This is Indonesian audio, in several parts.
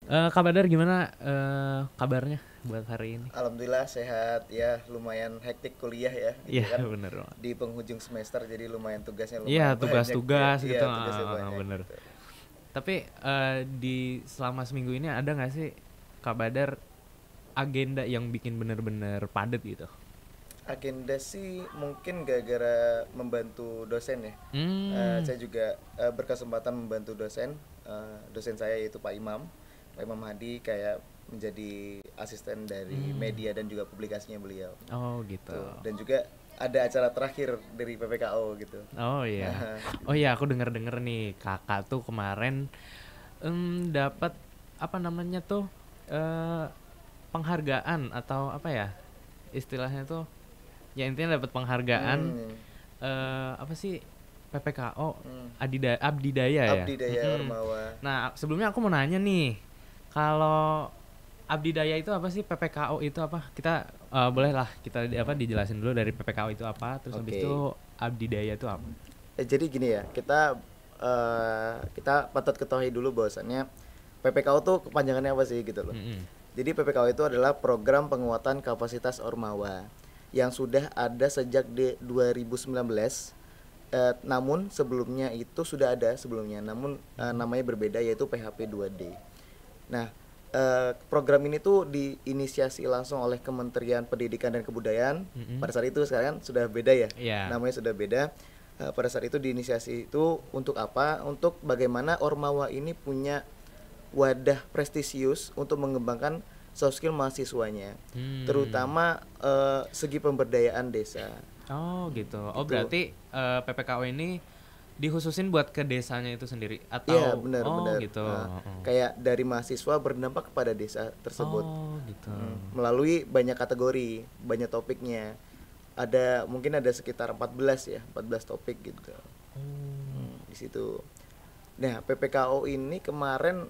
Kak Badar gimana kabarnya buat hari ini? Alhamdulillah sehat ya, lumayan hektik kuliah ya, Iya gitu kan bener banget. di penghujung semester jadi lumayan tugasnya Iya lumayan banyak ya. tugas-tugas gitu, Iya, tugasnya banyak bener. gitu. Tapi di selama seminggu ini ada nggak sih Kak Badar agenda yang bikin bener-bener padat gitu? Agenda sih mungkin gara-gara membantu dosen ya. Hmm, Saya juga berkesempatan membantu dosen, dosen saya yaitu Pak Imam Hadi, kayak menjadi asisten dari media dan juga publikasinya beliau. oh gitu. Tuh, dan juga ada acara terakhir dari PPKO gitu. Oh iya, oh iya aku denger-denger nih kakak tuh kemarin dapat apa namanya tuh eh penghargaan atau apa ya istilahnya tuh, ya intinya dapat penghargaan Hmm, apa sih PPKO hmm. Abdidaya ya. Abdi Daya Ormawa. Nah sebelumnya aku mau nanya nih, kalau Abdidaya itu apa sih, PPKO itu apa? Kita boleh lah kita apa dijelasin dulu dari PPKO itu apa, terus habis Oke. itu Abdidaya itu apa? Jadi gini ya, kita patut ketahui dulu bahwasannya PPKO tuh kepanjangannya apa sih gitu loh. Mm-mm. Jadi PPKO itu adalah program penguatan kapasitas Ormawa yang sudah ada sejak 2019. Namun sebelumnya itu sudah ada sebelumnya, namun namanya berbeda, yaitu PHP 2D. Nah, program ini tuh diinisiasi langsung oleh Kementerian Pendidikan dan Kebudayaan. Mm-mm. Pada saat itu, sekarang sudah beda ya, Iya. namanya sudah beda. Pada saat itu diinisiasi itu untuk apa? Untuk bagaimana Ormawa ini punya wadah prestisius untuk mengembangkan soft skill mahasiswanya, Hmm. terutama segi pemberdayaan desa. Oh gitu. Oh Gitu. berarti PPKO ini dikhususin buat ke desanya itu sendiri Iya, atau oh benar-benar. gitu. Oh. Kayak dari mahasiswa berdampak kepada desa tersebut. Oh gitu. Melalui banyak kategori, banyak topiknya. Mungkin ada sekitar 14 ya, 14 topik gitu. Oh. Di situ. Nah, PPKO ini kemarin,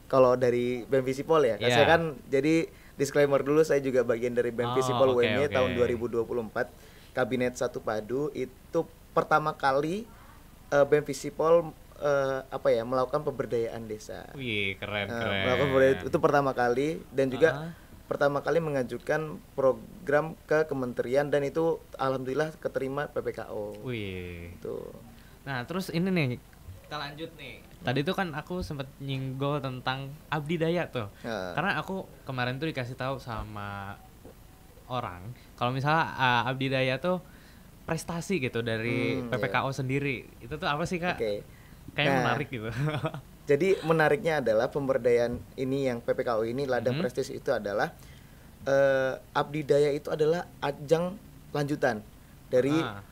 kalau dari BEM Visipol ya, saya Iya. kan jadi disclaimer dulu, saya juga bagian dari BEM Oh, Visipol oke UMY oke. tahun 2024, Kabinet Satu Padu. Itu pertama kali BEM Visipol melakukan pemberdayaan desa. Wih, keren Melakukan pemberdayaan keren. itu pertama kali, dan juga Heeh. pertama kali mengajukan program ke kementerian, dan itu alhamdulillah keterima PPKO. Wih. Tuh. Nah, terus ini nih, kita lanjut nih. Tadi tuh kan aku sempat nyinggol tentang Abdidaya tuh. Nah, Karena aku kemarin tuh dikasih tahu sama orang kalau misalnya Abdidaya tuh prestasi gitu dari ya. PPKO sendiri. Itu tuh apa sih, Kak? Oke. Kayaknya Nah, menarik gitu. jadi menariknya adalah pemberdayaan ini, yang PPKO ini, ladang Mhm. prestis itu adalah Abdi Daya itu adalah ajang lanjutan dari Ah.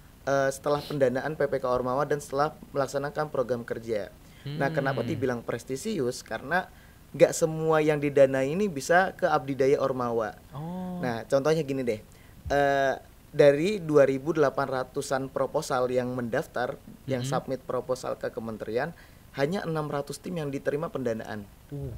setelah pendanaan PPK Ormawa dan setelah melaksanakan program kerja. Nah, kenapa Hmm. dibilang prestisius? Karena nggak semua yang didanai ini bisa ke Abdi Daya Ormawa. Oh. Nah, contohnya gini deh. Eh, dari 2.800-an proposal yang mendaftar, yang Mhm. submit proposal ke kementerian, hanya 600 tim yang diterima pendanaan. Uh.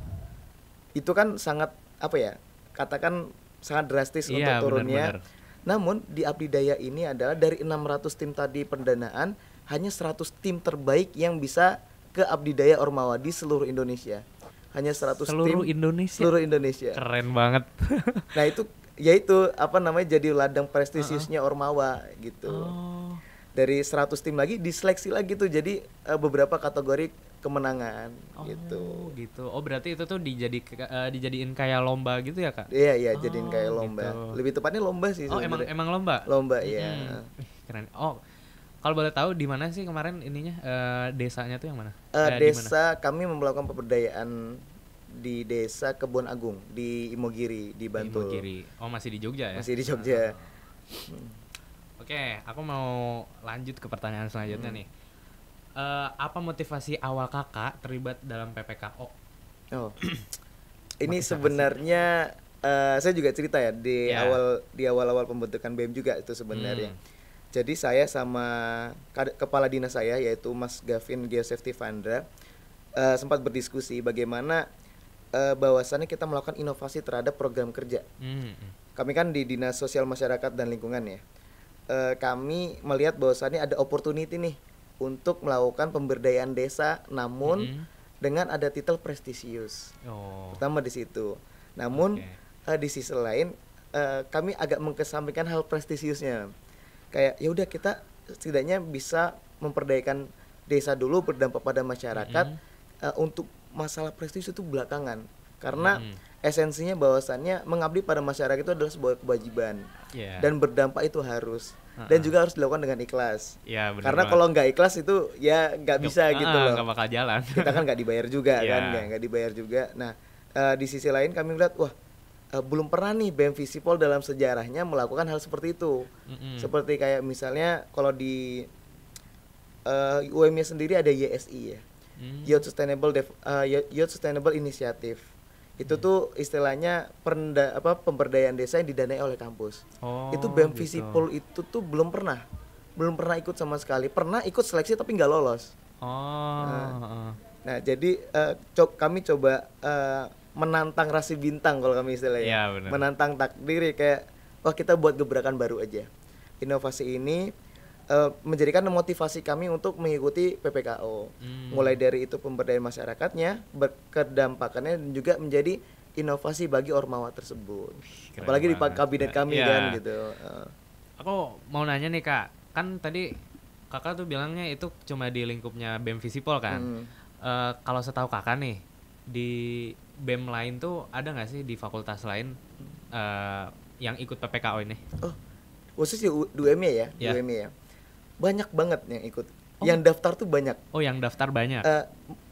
Itu kan sangat, apa ya, katakan sangat drastis untuk Iya, turunnya. benar-benar. Namun di Abdi Daya ini adalah dari 600 tim tadi pendanaan, hanya 100 tim terbaik yang bisa ke Abdi Daya Ormawa di seluruh Indonesia. Hanya 100 Seluruh tim Indonesia. seluruh Indonesia. Keren banget. Nah, itu yaitu apa namanya, jadi ladang Heeh. prestisiusnya Ormawa gitu. Oh. Dari 100 tim lagi diseleksi lagi tuh, jadi beberapa kategori kemenangan Oh, gitu. gitu. Oh, berarti itu tuh dijadiin kayak lomba gitu ya, Kak? Iya, iya, jadiin kayak Oh, gitu. lomba. Lebih tepatnya lomba sih Oh, emang sebenarnya. emang lomba? Lomba Mm-mm. ya. Wih, keren. Oh, kalau boleh tahu di mana sih kemarin ininya desanya tuh yang mana? Di mana? Desa kami melakukan pemberdayaan di Desa Kebon Agung di Imogiri di Oh, Bantul. Imogiri. Oh, masih di Jogja ya? Masih di Jogja. Oke, aku mau lanjut ke pertanyaan selanjutnya nih. Apa motivasi awal kakak terlibat dalam PPKO? Oh, ini Motivasi. sebenarnya saya juga cerita ya Ya. di awal-awal pembentukan BEM juga itu sebenarnya. Hmm. Jadi saya sama kepala dinas saya, yaitu Mas Gavin Geosafety Vandra, sempat berdiskusi bagaimana bahwasannya kita melakukan inovasi terhadap program kerja. Hmm. Kami kan di Dinas Sosial Masyarakat dan Lingkungan ya. Kami melihat bahwasannya ada opportunity nih untuk melakukan pemberdayaan desa, namun Mm-mm. dengan ada titel prestisius. Oh. Pertama di situ. Namun Oke. di sisi lain kami agak mengesampingkan hal prestisiusnya. Kayak ya udah kita setidaknya bisa memperdayakan desa dulu, berdampak pada masyarakat. Untuk masalah prestisius itu belakangan. Karena esensinya bahwasannya mengabdi pada masyarakat itu adalah sebuah kewajiban. Yeah. Dan berdampak itu harus. Dan juga harus dilakukan dengan ikhlas. Ya, bener Karena banget. kalau nggak ikhlas itu ya nggak bisa gitu loh. Nggak bakal jalan. Kita kan nggak dibayar juga Iya. kan, nggak dibayar juga. Nah di sisi lain kami melihat wah belum pernah nih BEM Visipol dalam sejarahnya melakukan hal seperti itu. Seperti kayak misalnya kalau di UMY sendiri ada YSI ya, Youth Sustainable Initiative. Itu tuh istilahnya pemberdayaan desa yang didanai oleh kampus. Itu BEM gitu. Visipol itu tuh belum pernah ikut sama sekali. Pernah ikut seleksi tapi nggak lolos. Nah jadi kami coba menantang rasi bintang kalau kami istilahnya. Ya, bener. Menantang takdir ya, kayak wah kita buat gebrakan baru aja. Inovasi ini menjadikan motivasi kami untuk mengikuti PPKO. Mulai dari itu pemberdayaan masyarakatnya, berkedampakannya dan juga menjadi inovasi bagi Ormawa tersebut. Keren Apalagi di banget. kabinet kami Iya. kan gitu. Aku mau nanya nih Kak, kan tadi Kakak tuh bilangnya itu cuma di lingkupnya BEM Visipol kan? Kalau setahu Kakak nih, di BEM lain tuh ada nggak sih di fakultas lain yang ikut PPKO ini? Oh, khusus di UMY ya, di Ya. UMY ya. Banyak banget yang ikut. Yang daftar tuh banyak. Oh, yang daftar banyak.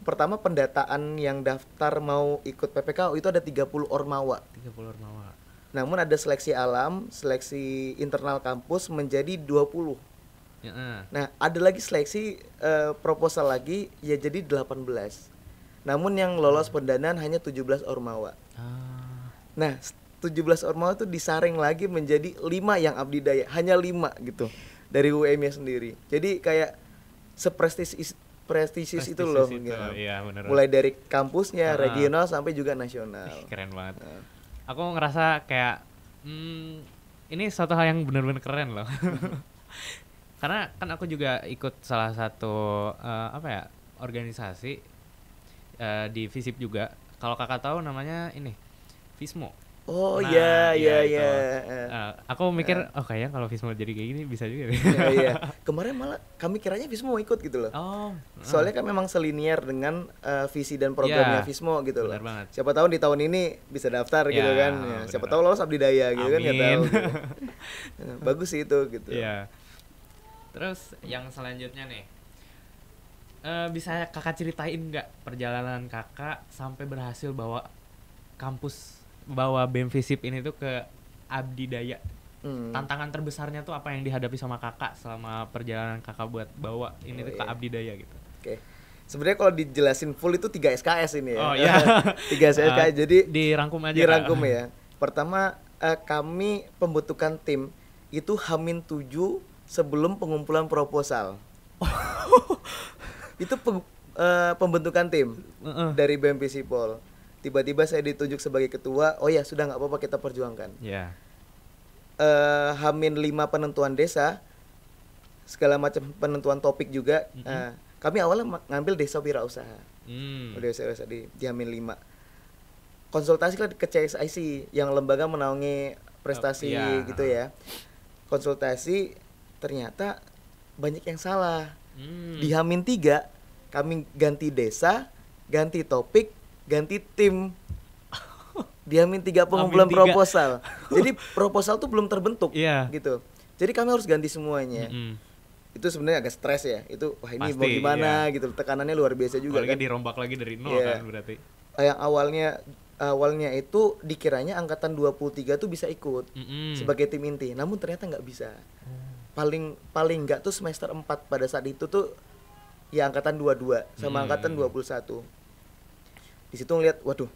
Pertama pendataan yang daftar mau ikut PPKO itu ada 30 Ormawa. 30 Ormawa. Namun ada seleksi alam, seleksi internal kampus menjadi 20. Nah, ada lagi seleksi proposal lagi ya jadi 18. Namun yang lolos pendanaan hanya 17 Ormawa. Nah, 17 Ormawa itu disaring lagi menjadi 5 yang abdi daya, hanya 5 gitu dari UM-nya sendiri. Jadi kayak prestisius itu loh itu, gitu. iya, bener. Mulai dari kampusnya, regional sampai juga nasional. Keren banget. Aku ngerasa kayak ini suatu hal yang bener-bener keren loh. Karena kan aku juga ikut salah satu organisasi di Visip juga. Kalau Kakak tahu namanya ini Vismo. Oh Nah, iya itu. iya. Aku mikir kayaknya kalau Vismo jadi kayak gini bisa juga deh. Iya. Kemarin malah kami kiranya Vismo ikut gitu loh. Soalnya kan memang selinier dengan visi dan programnya Vismo gitu loh. Benar banget. Siapa tahu di tahun ini bisa daftar gitu kan. Ya, siapa tahu lolos abdi daya gitu kan, nggak tahu. Gitu. Bagus sih itu gitu. Iya. Terus yang selanjutnya nih, bisa Kakak ceritain nggak perjalanan Kakak sampai berhasil bawa BEM Visip ini tuh ke abdi daya? Tantangan terbesarnya tuh apa yang dihadapi sama Kakak selama perjalanan Kakak buat bawa ini tuh ke abdi daya gitu? Oke. Sebenarnya kalau dijelasin full itu 3 SKS ini ya. Oh iya. 3 SKS. Jadi dirangkum aja. Dirangkum ya. Pertama kami pembentukan tim itu H-7 sebelum pengumpulan proposal. Itu pembentukan tim dari BEM Visipol. Tiba-tiba saya ditunjuk sebagai ketua. Oh ya sudah nggak apa-apa kita perjuangkan. Yeah. H-5 penentuan desa, segala macam penentuan topik juga. Kami awalnya ngambil desa wirausaha. Desa wirausaha di H-5. Konsultasi ke CSIC yang lembaga menaungi prestasi gitu ya. Konsultasi ternyata banyak yang salah. Di H-3 kami ganti desa, ganti topik, ganti tim. Di H-3 pengumpulan proposal. Jadi proposal tuh belum terbentuk gitu. Jadi kami harus ganti semuanya. Itu sebenarnya agak stres ya. Itu wah ini mau gimana gitu. Tekanannya luar biasa juga. Apalagi kan. dirombak lagi dari nol kan berarti. Yang awalnya itu dikiranya angkatan 23 tuh bisa ikut sebagai tim inti. Namun ternyata nggak bisa. Paling nggak tuh semester 4 pada saat itu tuh ya angkatan 22 sama angkatan 21. Di situ ngeliat, waduh,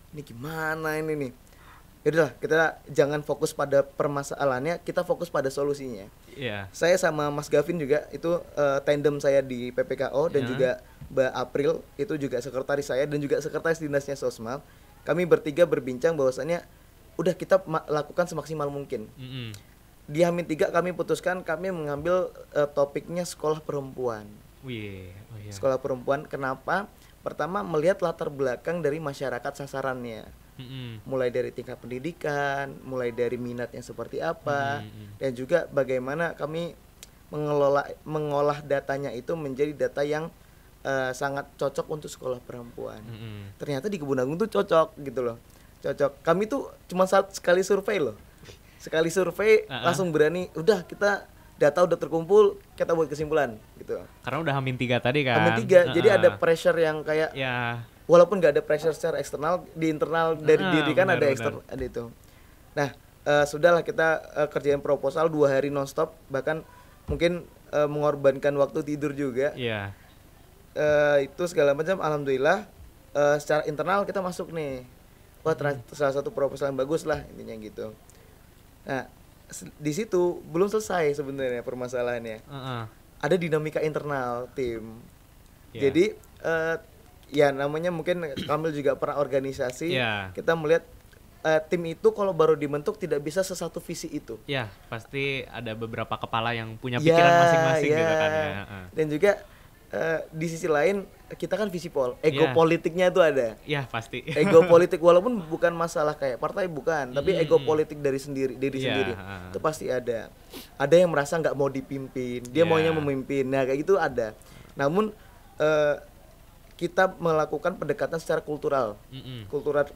ini gimana ini nih? Yaudahlah, kita jangan fokus pada permasalahannya, kita fokus pada solusinya. Saya sama Mas Gavin juga itu tandem saya di PPKO dan juga Mbak April itu juga sekretaris saya dan juga sekretaris dinasnya Sosmal. Kami bertiga berbincang bahwasannya udah kita lakukan semaksimal mungkin. Di H-3 kami putuskan kami mengambil topiknya sekolah perempuan. Sekolah perempuan, kenapa? pertama melihat latar belakang dari masyarakat sasarannya, mulai dari tingkat pendidikan, mulai dari minatnya seperti apa, dan juga bagaimana kami mengolah datanya itu menjadi data yang sangat cocok untuk sekolah perempuan. Ternyata di Kebun Agung tuh cocok gitu loh, cocok. Kami tuh cuma sekali survei loh, sekali survei langsung berani, udah kita data udah terkumpul, kita buat kesimpulan gitu. Karena udah H-3 tadi kan. H-3, jadi ada pressure yang kayak ya, walaupun nggak ada pressure secara eksternal, di internal dari diri kan ada eksternal, ada itu. Nah, sudahlah kita kerjain proposal 2 hari nonstop, bahkan mungkin mengorbankan waktu tidur juga. Iya. Itu segala macam, alhamdulillah secara internal kita masuk nih. Wah, salah satu proposal yang bagus lah intinya gitu. Nah, di situ belum selesai sebenarnya permasalahannya. Ada dinamika internal tim. Jadi ya namanya mungkin Kamil juga pernah organisasi. Kita melihat tim itu kalau baru dibentuk tidak bisa sesatu visi itu. Ya, pasti ada beberapa kepala yang punya pikiran masing-masing gitu kan ya. Dan juga di sisi lain kita kan ego politiknya itu ada. Iya, pasti. Ego politik walaupun bukan masalah kayak partai bukan, tapi ego politik dari diri sendiri. Itu pasti ada. Ada yang merasa nggak mau dipimpin, dia maunya memimpin. Nah, kayak gitu ada. Namun kita melakukan pendekatan secara kultural. Kultural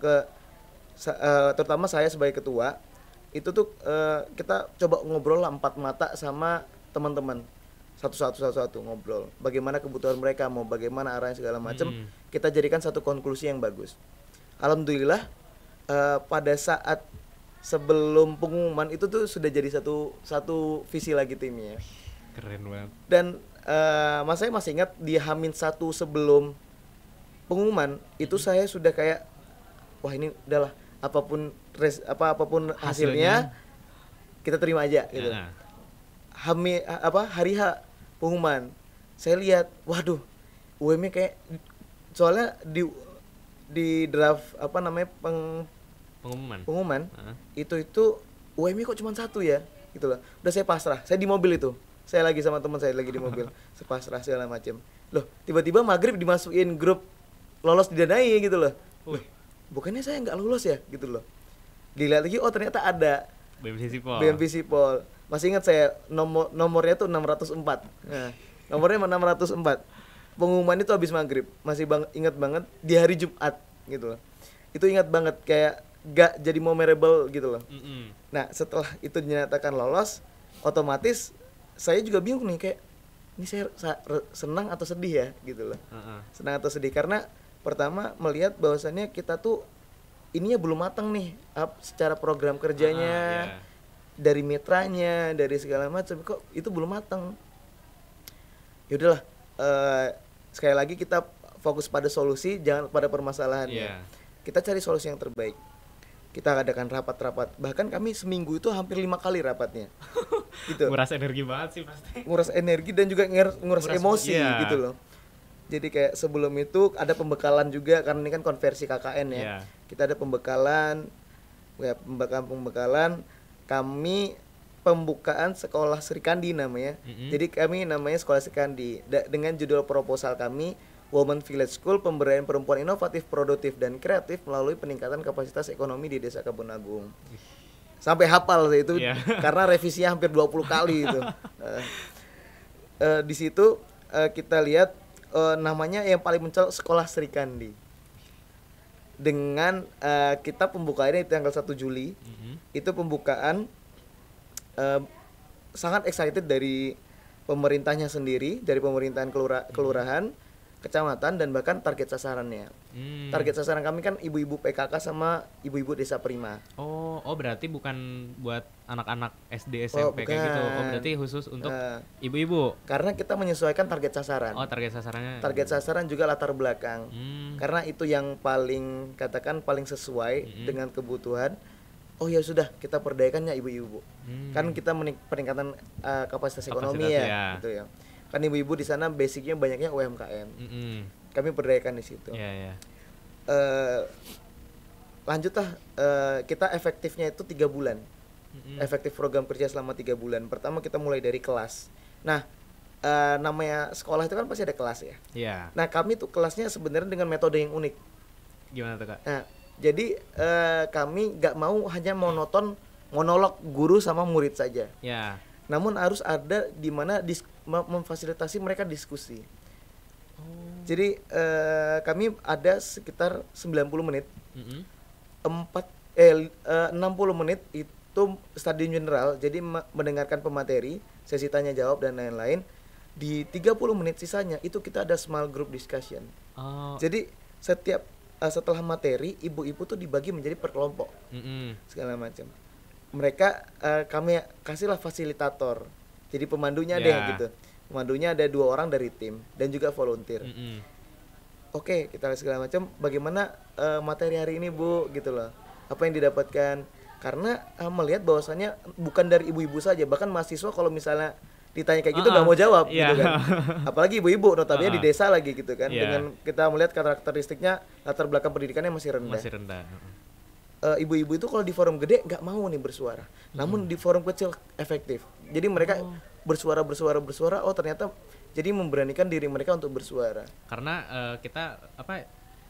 terutama saya sebagai ketua, itu tuh kita coba ngobrol lah 4 mata sama teman-teman. Satu-satu ngobrol bagaimana kebutuhan mereka, mau bagaimana arahnya segala macam, kita jadikan satu konklusi yang bagus. Alhamdulillah pada saat sebelum pengumuman itu tuh sudah jadi satu visi lagi timnya. Keren banget. Dan saya masih ingat di H-1 sebelum pengumuman itu saya sudah kayak wah ini udahlah, apapun hasilnya kita terima aja gitu. Hari H pengumuman, saya lihat, waduh, UM-nya kayak, soalnya di draft pengumuman itu UM-nya kok cuma 1 ya, gitu loh. Udah saya pasrah, saya di mobil itu, saya lagi sama teman saya lagi di mobil, saya pasrah segala macam. Loh, tiba-tiba maghrib dimasukin grup lolos didanai gitu loh. Bukannya saya nggak lolos ya, gitu loh. Dilihat lagi, oh ternyata ada BMP Sipol. Masih ingat saya nomornya tuh 604. Nah, nomornya 604. Pengumuman itu habis maghrib. Masih ingat banget di hari Jumat gitu loh. Itu ingat banget kayak gak jadi memorable gitu loh. Nah, setelah itu dinyatakan lolos, otomatis saya juga bingung nih kayak ini saya senang atau sedih ya gitu loh. Senang atau sedih karena pertama melihat bahwasannya kita tuh ininya belum matang nih secara program kerjanya. Dari mitranya, dari segala macam, kok itu belum matang. Ya udahlah, sekali lagi kita fokus pada solusi, jangan pada permasalahannya. Kita cari solusi yang terbaik. Kita adakan rapat-rapat, bahkan kami seminggu itu hampir 5 kali rapatnya. Gitu. Nguras energi banget sih pasti. Nguras energi dan juga nguras emosi gitu loh. Jadi kayak sebelum itu ada pembekalan juga, karena ini kan konversi KKN ya. Kita ada pembekalan. Kami pembukaan sekolah Sri Kandi namanya. Jadi kami namanya sekolah Sri Kandi dengan judul proposal kami Women Village School, pemberdayaan perempuan inovatif, produktif dan kreatif melalui peningkatan kapasitas ekonomi di Desa Kebun Agung. Sampai hafal itu karena revisinya hampir 20 kali itu. Di situ kita lihat namanya yang paling mencolok sekolah Sri Kandi. Dengan kita pembukaannya itu tanggal 1 Juli. Itu pembukaan sangat excited dari pemerintahnya sendiri, dari pemerintahan kelurahan, kecamatan, dan bahkan target sasarannya. Target sasaran kami kan ibu-ibu PKK sama ibu-ibu desa prima. Oh berarti bukan buat anak-anak SD SMP kayak gitu. Oh berarti khusus untuk ibu-ibu. Karena kita menyesuaikan target sasaran. Oh target sasarannya. Target sasaran juga latar belakang. Karena itu yang paling paling sesuai dengan kebutuhan. Oh ya sudah, kita perdayakannya ibu-ibu. Kan kita peningkatan kapasitas ekonomi ya, gitu ya. Kan ibu-ibu di sana basicnya banyaknya UMKM. Kami berdayakan di situ. Lanjutlah, kita efektifnya itu 3 bulan. Efektif program kerja selama 3 bulan. Pertama kita mulai dari kelas. Nah, namanya sekolah itu kan pasti ada kelas ya. Iya. Nah kami tuh kelasnya sebenarnya dengan metode yang unik. Gimana tuh Kak? Nah jadi kami nggak mau hanya monoton monolog guru sama murid saja. Ya. Namun harus ada di mana memfasilitasi mereka diskusi. Jadi kami ada sekitar 90 menit. 60 menit itu stadium general, jadi mendengarkan pemateri, sesi tanya jawab dan lain-lain. Di 30 menit sisanya itu kita ada small group discussion. Jadi setiap setelah materi, ibu-ibu tuh dibagi menjadi per kelompok. Segala macam. Mereka kami kasihlah fasilitator. Jadi pemandunya ada gitu. Pemandunya ada 2 orang dari tim dan juga volunteer. Oke, kita lihat segala macam. Bagaimana materi hari ini Bu, gitu loh. Apa yang didapatkan? Karena melihat bahwasannya bukan dari ibu-ibu saja, bahkan mahasiswa kalau misalnya ditanya kayak gitu nggak mau jawab, gitu kan. Apalagi ibu-ibu, notabene di desa lagi gitu kan. Dengan kita melihat karakteristiknya latar belakang pendidikannya masih rendah. Ibu-ibu itu kalau di forum gede nggak mau nih bersuara, namun di forum kecil efektif. Jadi mereka bersuara. Oh ternyata jadi memberanikan diri mereka untuk bersuara. Karena kita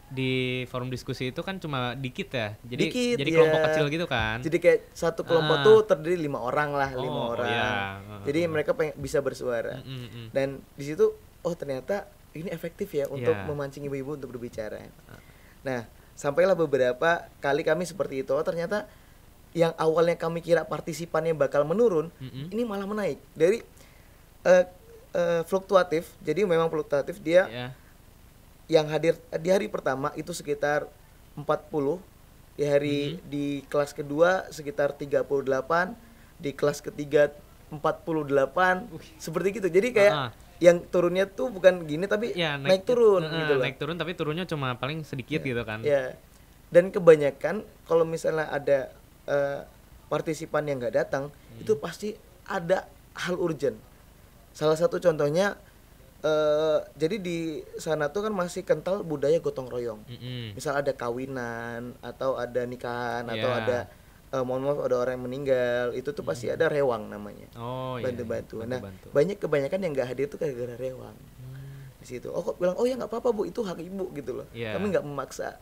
di forum diskusi itu kan cuma dikit ya, jadi kelompok kecil gitu kan. Jadi kayak satu kelompok tuh terdiri 5 orang lah, 5 orang. Jadi mereka bisa bersuara. Dan di situ ternyata ini efektif ya untuk memancing ibu-ibu untuk berbicara. Nah, sampailah beberapa kali kami seperti itu. Ternyata yang awalnya kami kira partisipannya bakal menurun, ini malah menaik. Dari fluktuatif, jadi memang fluktuatif dia. Yang hadir di hari pertama itu sekitar 40, di kelas kedua sekitar 38, di kelas ketiga 48, seperti gitu. Jadi kayak yang turunnya tuh bukan gini tapi naik turun gitu loh. Naik turun tapi turunnya cuma paling sedikit gitu kan. Dan kebanyakan kalau misalnya ada partisipan yang nggak datang, itu pasti ada hal urgent. Salah satu contohnya jadi di sana tuh kan masih kental budaya gotong royong. Misal ada kawinan atau ada nikahan atau ada mohon maaf ada orang yang meninggal, itu tuh pasti ada rewang namanya. Bantu-bantu. Nah, kebanyakan yang nggak hadir tuh gara-gara rewang. Di situ. Kok bilang ya nggak apa-apa Bu, itu hak ibu gitu loh. Kami nggak memaksa.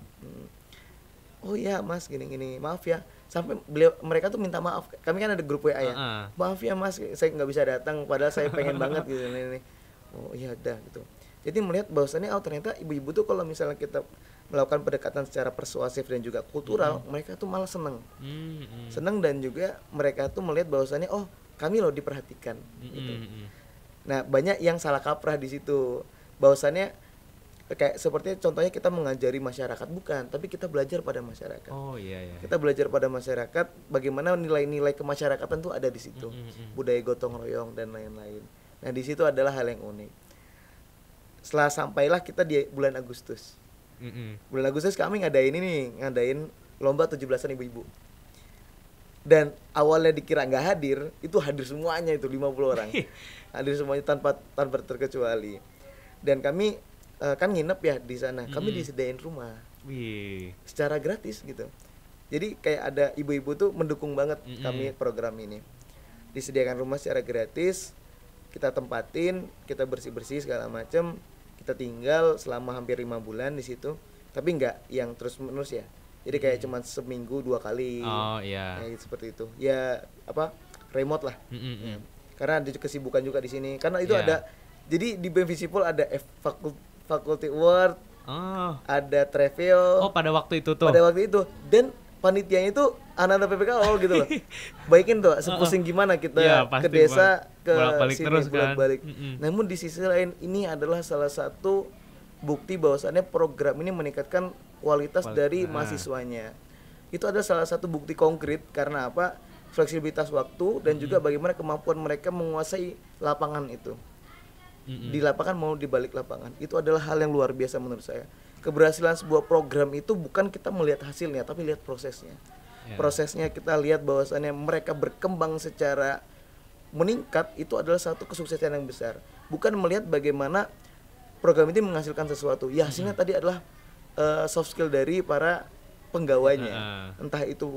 Oh ya Mas, gini-gini, maaf ya. Sampai mereka tuh minta maaf. Kami kan ada grup WA ya. Maaf ya Mas, saya nggak bisa datang padahal saya pengen banget gitu nih. Oh iya dah gitu. Jadi melihat bahwasannya ternyata ibu-ibu tuh kalau misalnya kita melakukan pendekatan secara persuasif dan juga kultural, mereka tuh malah seneng. Seneng dan juga mereka tuh melihat bahwasannya kami loh diperhatikan gitu. Nah, banyak yang salah kaprah di situ. Bahwasannya kayak seperti contohnya kita mengajari masyarakat, bukan, tapi kita belajar pada masyarakat. Kita belajar pada masyarakat bagaimana nilai-nilai kemasyarakatan tuh ada di situ. Budaya gotong royong dan lain-lain. Nah, di situ adalah hal yang unik. Setelah sampailah kita di bulan Agustus. Bulan Agustus kami ngadain lomba 17-an ibu-ibu. Dan awalnya dikira nggak hadir, itu hadir semuanya itu 50 orang. Hadir semuanya tanpa terkecuali. Dan kami kan nginep ya di sana. Kami disediain rumah. Secara gratis gitu. Jadi kayak ada ibu-ibu tuh mendukung banget kami program ini. Disediakan rumah secara gratis. Kita tempatin, kita bersih-bersih segala macam, kita tinggal selama hampir 5 bulan di situ, tapi nggak yang terus-menerus ya. Jadi kayak cuma seminggu 2 kali. Kayak seperti itu. Ya remote lah. Karena ada kesibukan juga di sini. Karena itu ada. Jadi di BEM Visipol ada faculty award, ada travel. Pada waktu itu tuh. Pada waktu itu. Dan panitianya itu anak-anak PPKO gitu loh. Baikin tuh, sepusing gimana kita ke desa, ke sini bolak-balik. Namun di sisi lain ini adalah salah satu bukti bahwasannya program ini meningkatkan kualitas dari mahasiswanya. Itu adalah salah satu bukti konkret karena apa? Fleksibilitas waktu dan juga bagaimana kemampuan mereka menguasai lapangan itu. Di lapangan mau di balik lapangan. Itu adalah hal yang luar biasa menurut saya. Keberhasilan sebuah program itu bukan kita melihat hasilnya, tapi lihat prosesnya. Prosesnya kita lihat bahwasannya mereka berkembang secara meningkat, itu adalah satu kesuksesan yang besar. Bukan melihat bagaimana program ini menghasilkan sesuatu. Ya hasilnya tadi adalah soft skill dari para penggawanya, Heeh. entah itu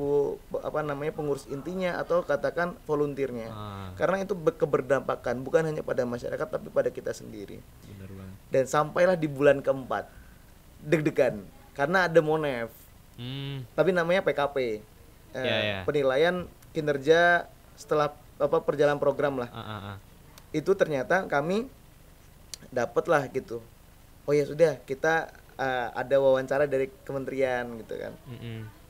apa namanya pengurus intinya atau katakan volunteernya, Ah, karena itu keberdampakan bukan hanya pada masyarakat tapi pada kita sendiri. bener banget. Dan sampailah di bulan keempat, deg-degan karena ada Monef, tapi namanya PKP, Ya, ya. penilaian kinerja setelah apa perjalanan program lah. Itu ternyata kami dapat lah gitu. Oh ya sudah, kita ada wawancara dari kementerian gitu kan.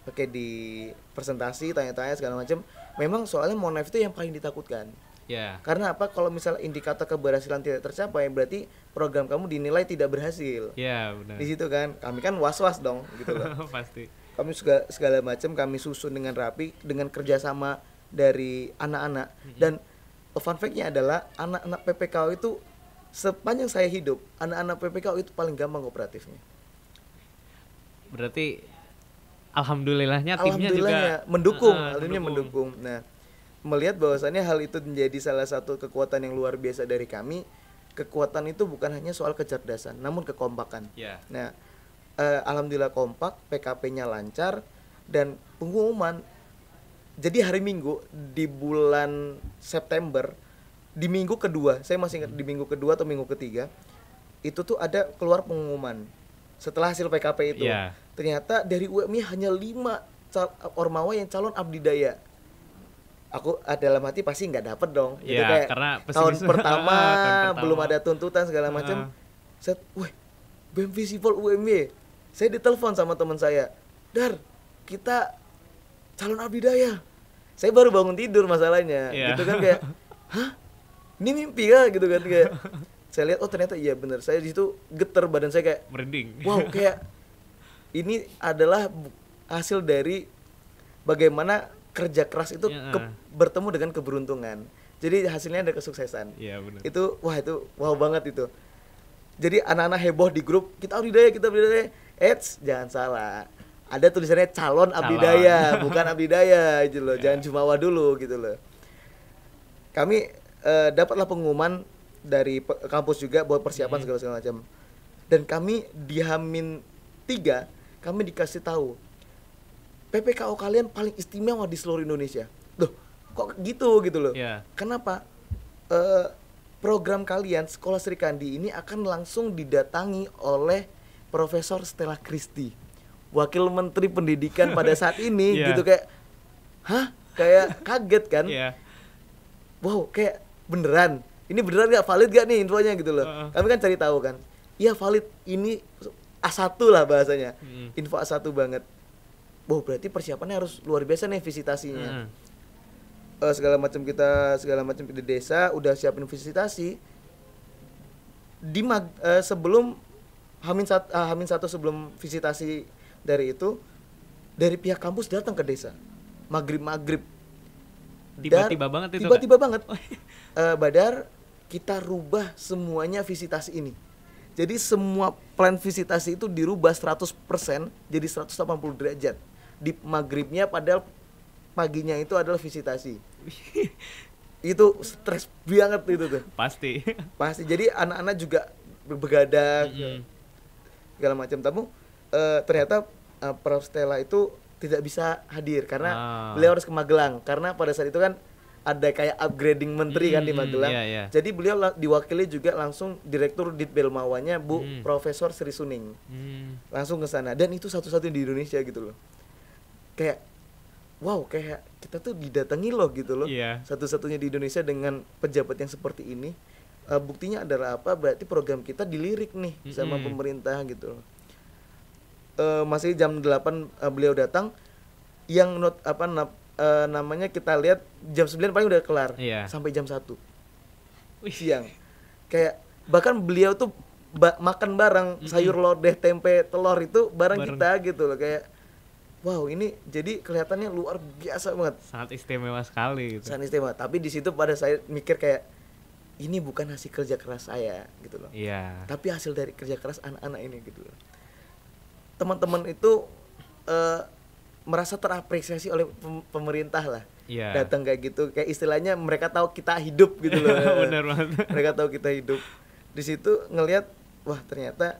Oke, di presentasi tanya-tanya segala macam. Memang soalnya Monef itu yang paling ditakutkan. Ya. Karena apa? Kalau misal indikator keberhasilan tidak tercapai, berarti program kamu dinilai tidak berhasil. Ya, benar. Di situ kan, kami kan was-was dong gitu loh. Pasti. Kami segala macam kami susun dengan rapi dengan kerjasama dari anak-anak. Dan fun fact-nya adalah anak-anak PPKU itu sepanjang saya hidup, anak-anak PPKU itu paling gampang kooperatifnya. Berarti alhamdulillahnya timnya juga mendukung, akhirnya mendukung. Nah, melihat bahwasannya hal itu menjadi salah satu kekuatan yang luar biasa dari kami. Kekuatan itu bukan hanya soal kecerdasan, namun kekompakan. Ya. Nah, alhamdulillah kompak, PKP-nya lancar, dan pengumuman. Jadi hari Minggu di bulan September, di minggu kedua, saya masih ingat di minggu kedua atau minggu ketiga, itu tuh ada keluar pengumuman setelah hasil PKP itu. Yeah. Ternyata dari UMI hanya 5 ormawa yang calon abdi daya. Aku dalam hati pasti nggak dapet dong. Gitu, kayak karena tahun pertama belum pertama. ada tuntutan segala macam. Set, weh, BEM Visipol UMY. Saya ditelepon sama teman saya, Dar, kita calon abdi daya. Saya baru bangun tidur masalahnya, gitu kan kayak, hah? Ini mimpi ya gitu kan kayak. Saya lihat oh ternyata iya benar. Saya di situ getar badan saya kayak merinding. wow, kayak ini adalah hasil dari bagaimana kerja keras itu bertemu dengan keberuntungan. Jadi hasilnya ada kesuksesan. Iya benar. Itu wow banget itu. Jadi anak-anak heboh di grup, kita abdi daya, kita abdi daya. Jangan salah. Ada tulisannya calon abdi daya, bukan abdi daya gitu loh. Jangan jumawa dulu gitu loh. Kami dapatlah pengumuman dari kampus juga buat persiapan segala macam. Dan kami di H-3 kami dikasih tahu PPKU kalian paling istimewa di seluruh Indonesia. Loh, kok gitu loh. Yeah. Kenapa? Program kalian Sekolah Sri Kandi ini akan langsung didatangi oleh Profesor Stella Christy, Wakil Menteri Pendidikan pada saat ini. Gitu kayak hah? Kayak kaget kan? Wow, kayak beneran. Ini beneran gak? Valid gak nih infonya gitu loh. Kami kan cari tahu kan. Iya valid, ini A1 lah bahasanya. Info A1 banget. Wow, berarti persiapannya harus luar biasa nih visitasinya. Segala macam di desa udah siapin visitasi. Sebelum Hamin satu sebelum visitasi dari itu, dari pihak kampus datang ke desa. Maghrib. Tiba-tiba banget itu. Tiba-tiba banget. Badar, kita rubah semuanya visitasi ini. Jadi semua plan visitasi itu dirubah 100% jadi 180 derajat. Di maghribnya padahal paginya itu adalah visitasi. Itu stres banget itu tuh. Pasti. Jadi anak-anak juga begadang segala macam. Tapi ternyata Prof Stella itu tidak bisa hadir karena beliau harus ke Magelang karena pada saat itu kan ada kayak upgrading menteri kan di Magelang. Jadi beliau diwakili juga langsung Direktur Ditbel Mawanya Bu Profesor Sri Suning. Langsung ke sana dan itu satu-satunya di Indonesia gitu loh. Kayak wow, kayak kita tuh didatangi loh gitu loh. Satu-satunya di Indonesia dengan pejabat yang seperti ini. Buktinya adalah apa? Berarti program kita dilirik nih sama pemerintah gitu loh. Masih jam 8 beliau datang. Yang namanya kita lihat jam 9 paling udah kelar. Sampai jam 1 siang. Kayak bahkan beliau tuh makan bareng sayur lodeh, tempe, telur itu bareng kita gitu loh. Kayak wow, ini jadi kelihatannya luar biasa banget. Sangat istimewa sekali gitu. Sangat istimewa. Tapi di situ pada saya mikir kayak ini bukan hasil kerja keras saya gitu loh. Tapi hasil dari kerja keras anak-anak ini gitu loh. Teman-teman itu merasa terapresiasi oleh pemerintah lah. Datang kayak gitu, kayak istilahnya mereka tahu kita hidup gitu loh. Benar banget. Mereka tahu kita hidup. Di situ ngelihat wah ternyata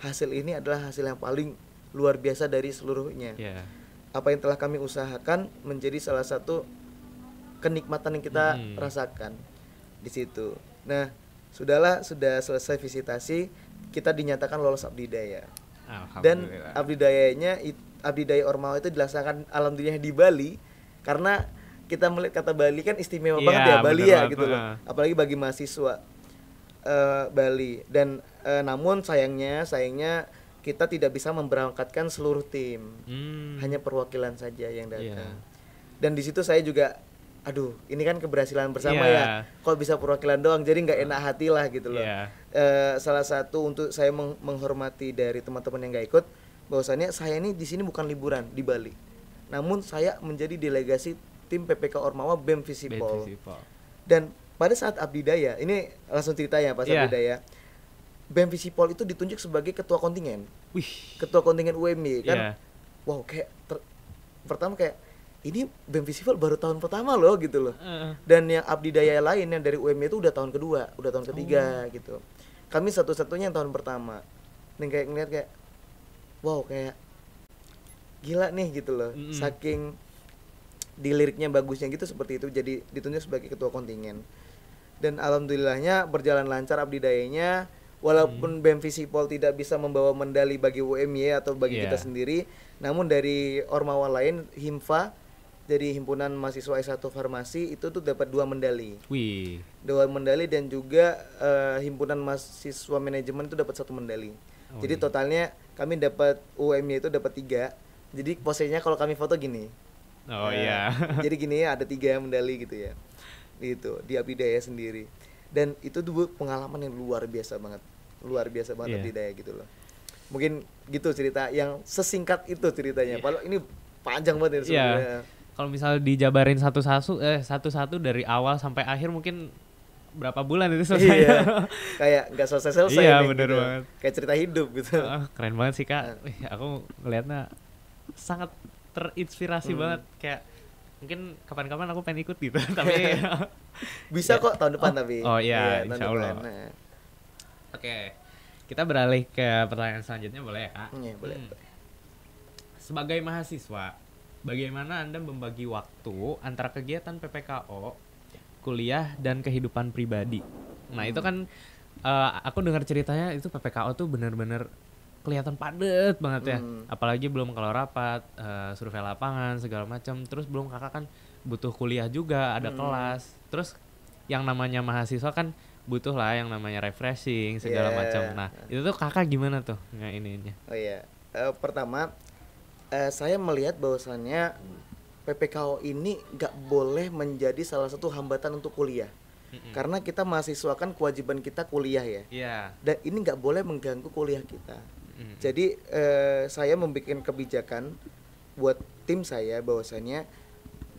hasil ini adalah hasil yang paling luar biasa dari seluruhnya. Iya. Apa yang telah kami usahakan menjadi salah satu kenikmatan yang kita rasakan di situ. Nah, sudah selesai visitasi, kita dinyatakan lolos abdidaya. Dan abdidaya Ormawa itu dilaksanakan alhamdulillah di Bali, karena kita melihat kata Bali kan istimewa banget ya, Bali ya gitu loh. Apalagi bagi mahasiswa Bali. Dan namun sayangnya kita tidak bisa memberangkatkan seluruh tim, hanya perwakilan saja yang datang. Dan di situ saya juga, aduh, ini kan keberhasilan bersama ya. Kok bisa perwakilan doang, jadi nggak enak hati lah gitu loh. Salah satu untuk saya menghormati dari teman-teman yang nggak ikut, bahwasannya saya ini di sini bukan liburan di Bali, namun saya menjadi delegasi tim PPK Ormawa BEM Visipol. Dan pada saat abdidaya, ini langsung ceritanya pas abdidaya, BEM Visipol itu ditunjuk sebagai ketua kontingen. Ketua kontingen UMY kan. Wow, kayak pertama kayak ini BEM Visipol baru tahun pertama loh gitu loh. Dan yang abdidaya lain yang dari UMY itu udah tahun kedua, udah tahun ketiga gitu. Kami satu-satunya yang tahun pertama. Dan kayak ngeliat kayak wow, kayak gila nih gitu loh. Saking di liriknya bagusnya gitu, seperti itu, jadi ditunjuk sebagai ketua kontingen. Dan alhamdulillahnya berjalan lancar abdidayanya, walaupun BEM Visipol tidak bisa membawa medali bagi UMY atau bagi kita sendiri, namun dari Ormawa lain, HIMFA, jadi himpunan mahasiswa S1 farmasi itu tuh dapat 2 medali. 2 medali, dan juga himpunan mahasiswa manajemen itu dapat 1 medali. Jadi totalnya kami dapat, UMY itu dapat 3. Jadi posenya kalau kami foto gini. Jadi gini ya, ada 3 medali gitu ya. Gitu di abdidaya sendiri. Dan itu tuh pengalaman yang luar biasa banget abdidaya gitu loh. Mungkin gitu cerita yang sesingkat itu ceritanya. Kalau ini panjang banget ya sebenarnya. Kalau misal dijabarin satu-satu dari awal sampai akhir mungkin berapa bulan itu selesai. Kayak nggak selesai. Bener gitu. Banget. Kayak cerita hidup gitu. Keren banget sih Kak. Aku ngeliatnya sangat terinspirasi banget. Kayak mungkin kapan-kapan aku pengen ikut gitu. Tapi bisa kok tahun depan tapi. Insya Allah. Oke, kita beralih ke pertanyaan selanjutnya, boleh ya Kak? Boleh. Sebagai mahasiswa, bagaimana Anda membagi waktu antara kegiatan PPKO, kuliah, dan kehidupan pribadi? Nah itu kan aku dengar ceritanya itu PPKO tuh benar-benar kelihatan padet banget ya. Apalagi belum kalau rapat, survei lapangan segala macam. Terus belum Kakak kan butuh kuliah juga, ada kelas. Terus yang namanya mahasiswa kan butuh lah yang namanya refreshing segala macam. Nah itu tuh Kakak gimana tuh ininya? Pertama saya melihat bahwasannya PPKO ini nggak boleh menjadi salah satu hambatan untuk kuliah. Karena kita mahasiswa kan kewajiban kita kuliah ya. Dan ini nggak boleh mengganggu kuliah kita. Jadi saya membuat kebijakan buat tim saya bahwasannya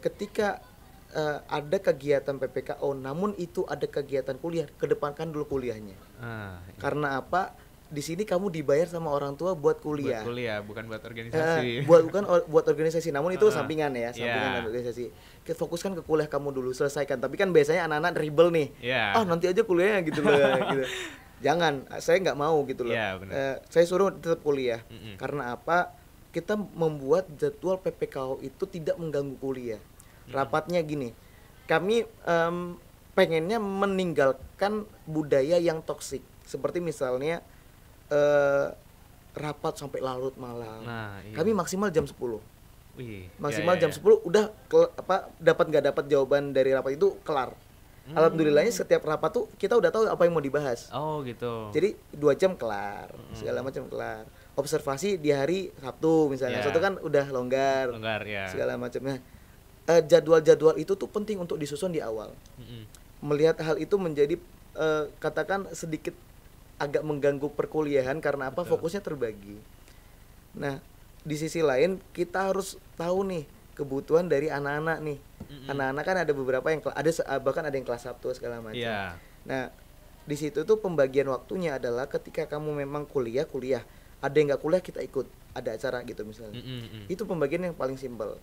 ketika ada kegiatan PPKO namun itu ada kegiatan kuliah, kedepankan dulu kuliahnya. Karena apa? Di sini kamu dibayar sama orang tua buat kuliah. Buat kuliah, bukan buat organisasi. Buat organisasi, namun itu sampingan ya, sampingan organisasi. Kita fokuskan ke kuliah kamu dulu, selesaikan. Tapi kan biasanya anak-anak rebel nih. Nanti aja kuliahnya gitu loh gitu. Jangan, saya nggak mau gitu loh. Saya suruh tetap kuliah. Karena apa? Kita membuat jadwal PPKO itu tidak mengganggu kuliah. Rapatnya gini, kami pengennya meninggalkan budaya yang toksik. Seperti misalnya rapat sampai larut malam. Kami maksimal jam 10. Maksimal jam 10 udah dapat nggak dapat jawaban dari rapat itu kelar. Alhamdulillahnya setiap rapat tuh kita udah tahu apa yang mau dibahas. Gitu. Jadi 2 jam kelar, segala macam kelar. Observasi di hari Sabtu misalnya. Sabtu kan udah longgar ya. Segala macamnya. Jadwal-jadwal itu tuh penting untuk disusun di awal. Melihat hal itu menjadi katakan sedikit agak mengganggu perkuliahan karena apa? Fokusnya terbagi. Nah, di sisi lain kita harus tahu nih kebutuhan dari anak-anak nih. Anak-anak kan ada beberapa yang bahkan ada yang kelas Sabtu segala macam. Nah, di situ tuh pembagian waktunya adalah ketika kamu memang kuliah, ada yang nggak kuliah kita ikut, ada acara gitu misalnya. Itu pembagian yang paling simpel.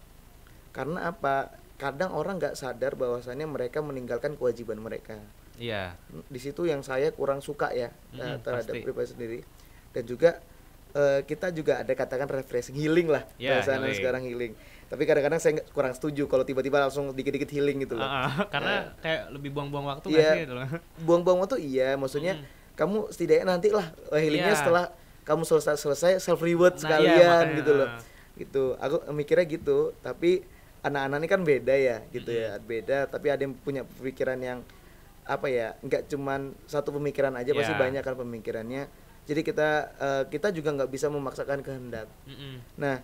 Karena apa? Kadang orang nggak sadar bahwasannya mereka meninggalkan kewajiban mereka. Iya. Di situ yang saya kurang suka ya terhadap pribadi sendiri. Dan juga kita juga ada katakan refreshing, healing lah, Ya, bahasa anak healing. sekarang healing. Tapi kadang-kadang saya kurang setuju kalau tiba-tiba langsung dikit-dikit healing gitu loh. Karena kayak lebih buang-buang waktu nggak Iya, sih gitu loh. buang-buang waktu iya, maksudnya kamu setidaknya nanti lah healingnya Iya. setelah kamu selesai self reward Nah, iya, sekalian makanya, gitu loh. Gitu. Aku mikirnya gitu, tapi anak-anak ini kan beda ya gitu ya, beda, tapi ada yang punya pemikiran yang apa ya, nggak cuman satu pemikiran aja, pasti Iya. banyak kan pemikirannya. Jadi kita juga nggak bisa memaksakan kehendak. Nah,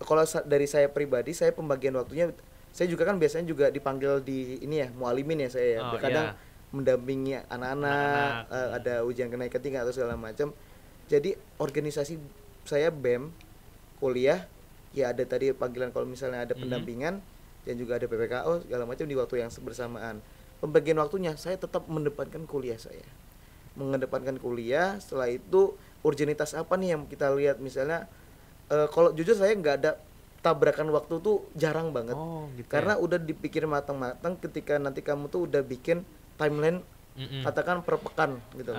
kalau dari saya pribadi, saya pembagian waktunya, saya juga kan biasanya juga dipanggil di ini ya, mualimin ya saya ya. Oh, Kadang iya. mendampingi anak-anak, Anak-anak. ada ujian kenaikan tingkat atau segala macam. Jadi organisasi saya BEM, kuliah, ya ada tadi panggilan kalau misalnya ada pendampingan, dan juga ada PPKO segala macam di waktu yang bersamaan. Pembagian waktunya saya tetap mendepankan kuliah saya. Mengedepankan kuliah, setelah itu urgenitas apa nih yang kita lihat, misalnya kalau jujur saya nggak ada tabrakan waktu tuh jarang banget. Oh, gitu Karena ya. udah dipikir matang-matang ketika nanti kamu tuh udah bikin timeline, katakan per pekan gitu.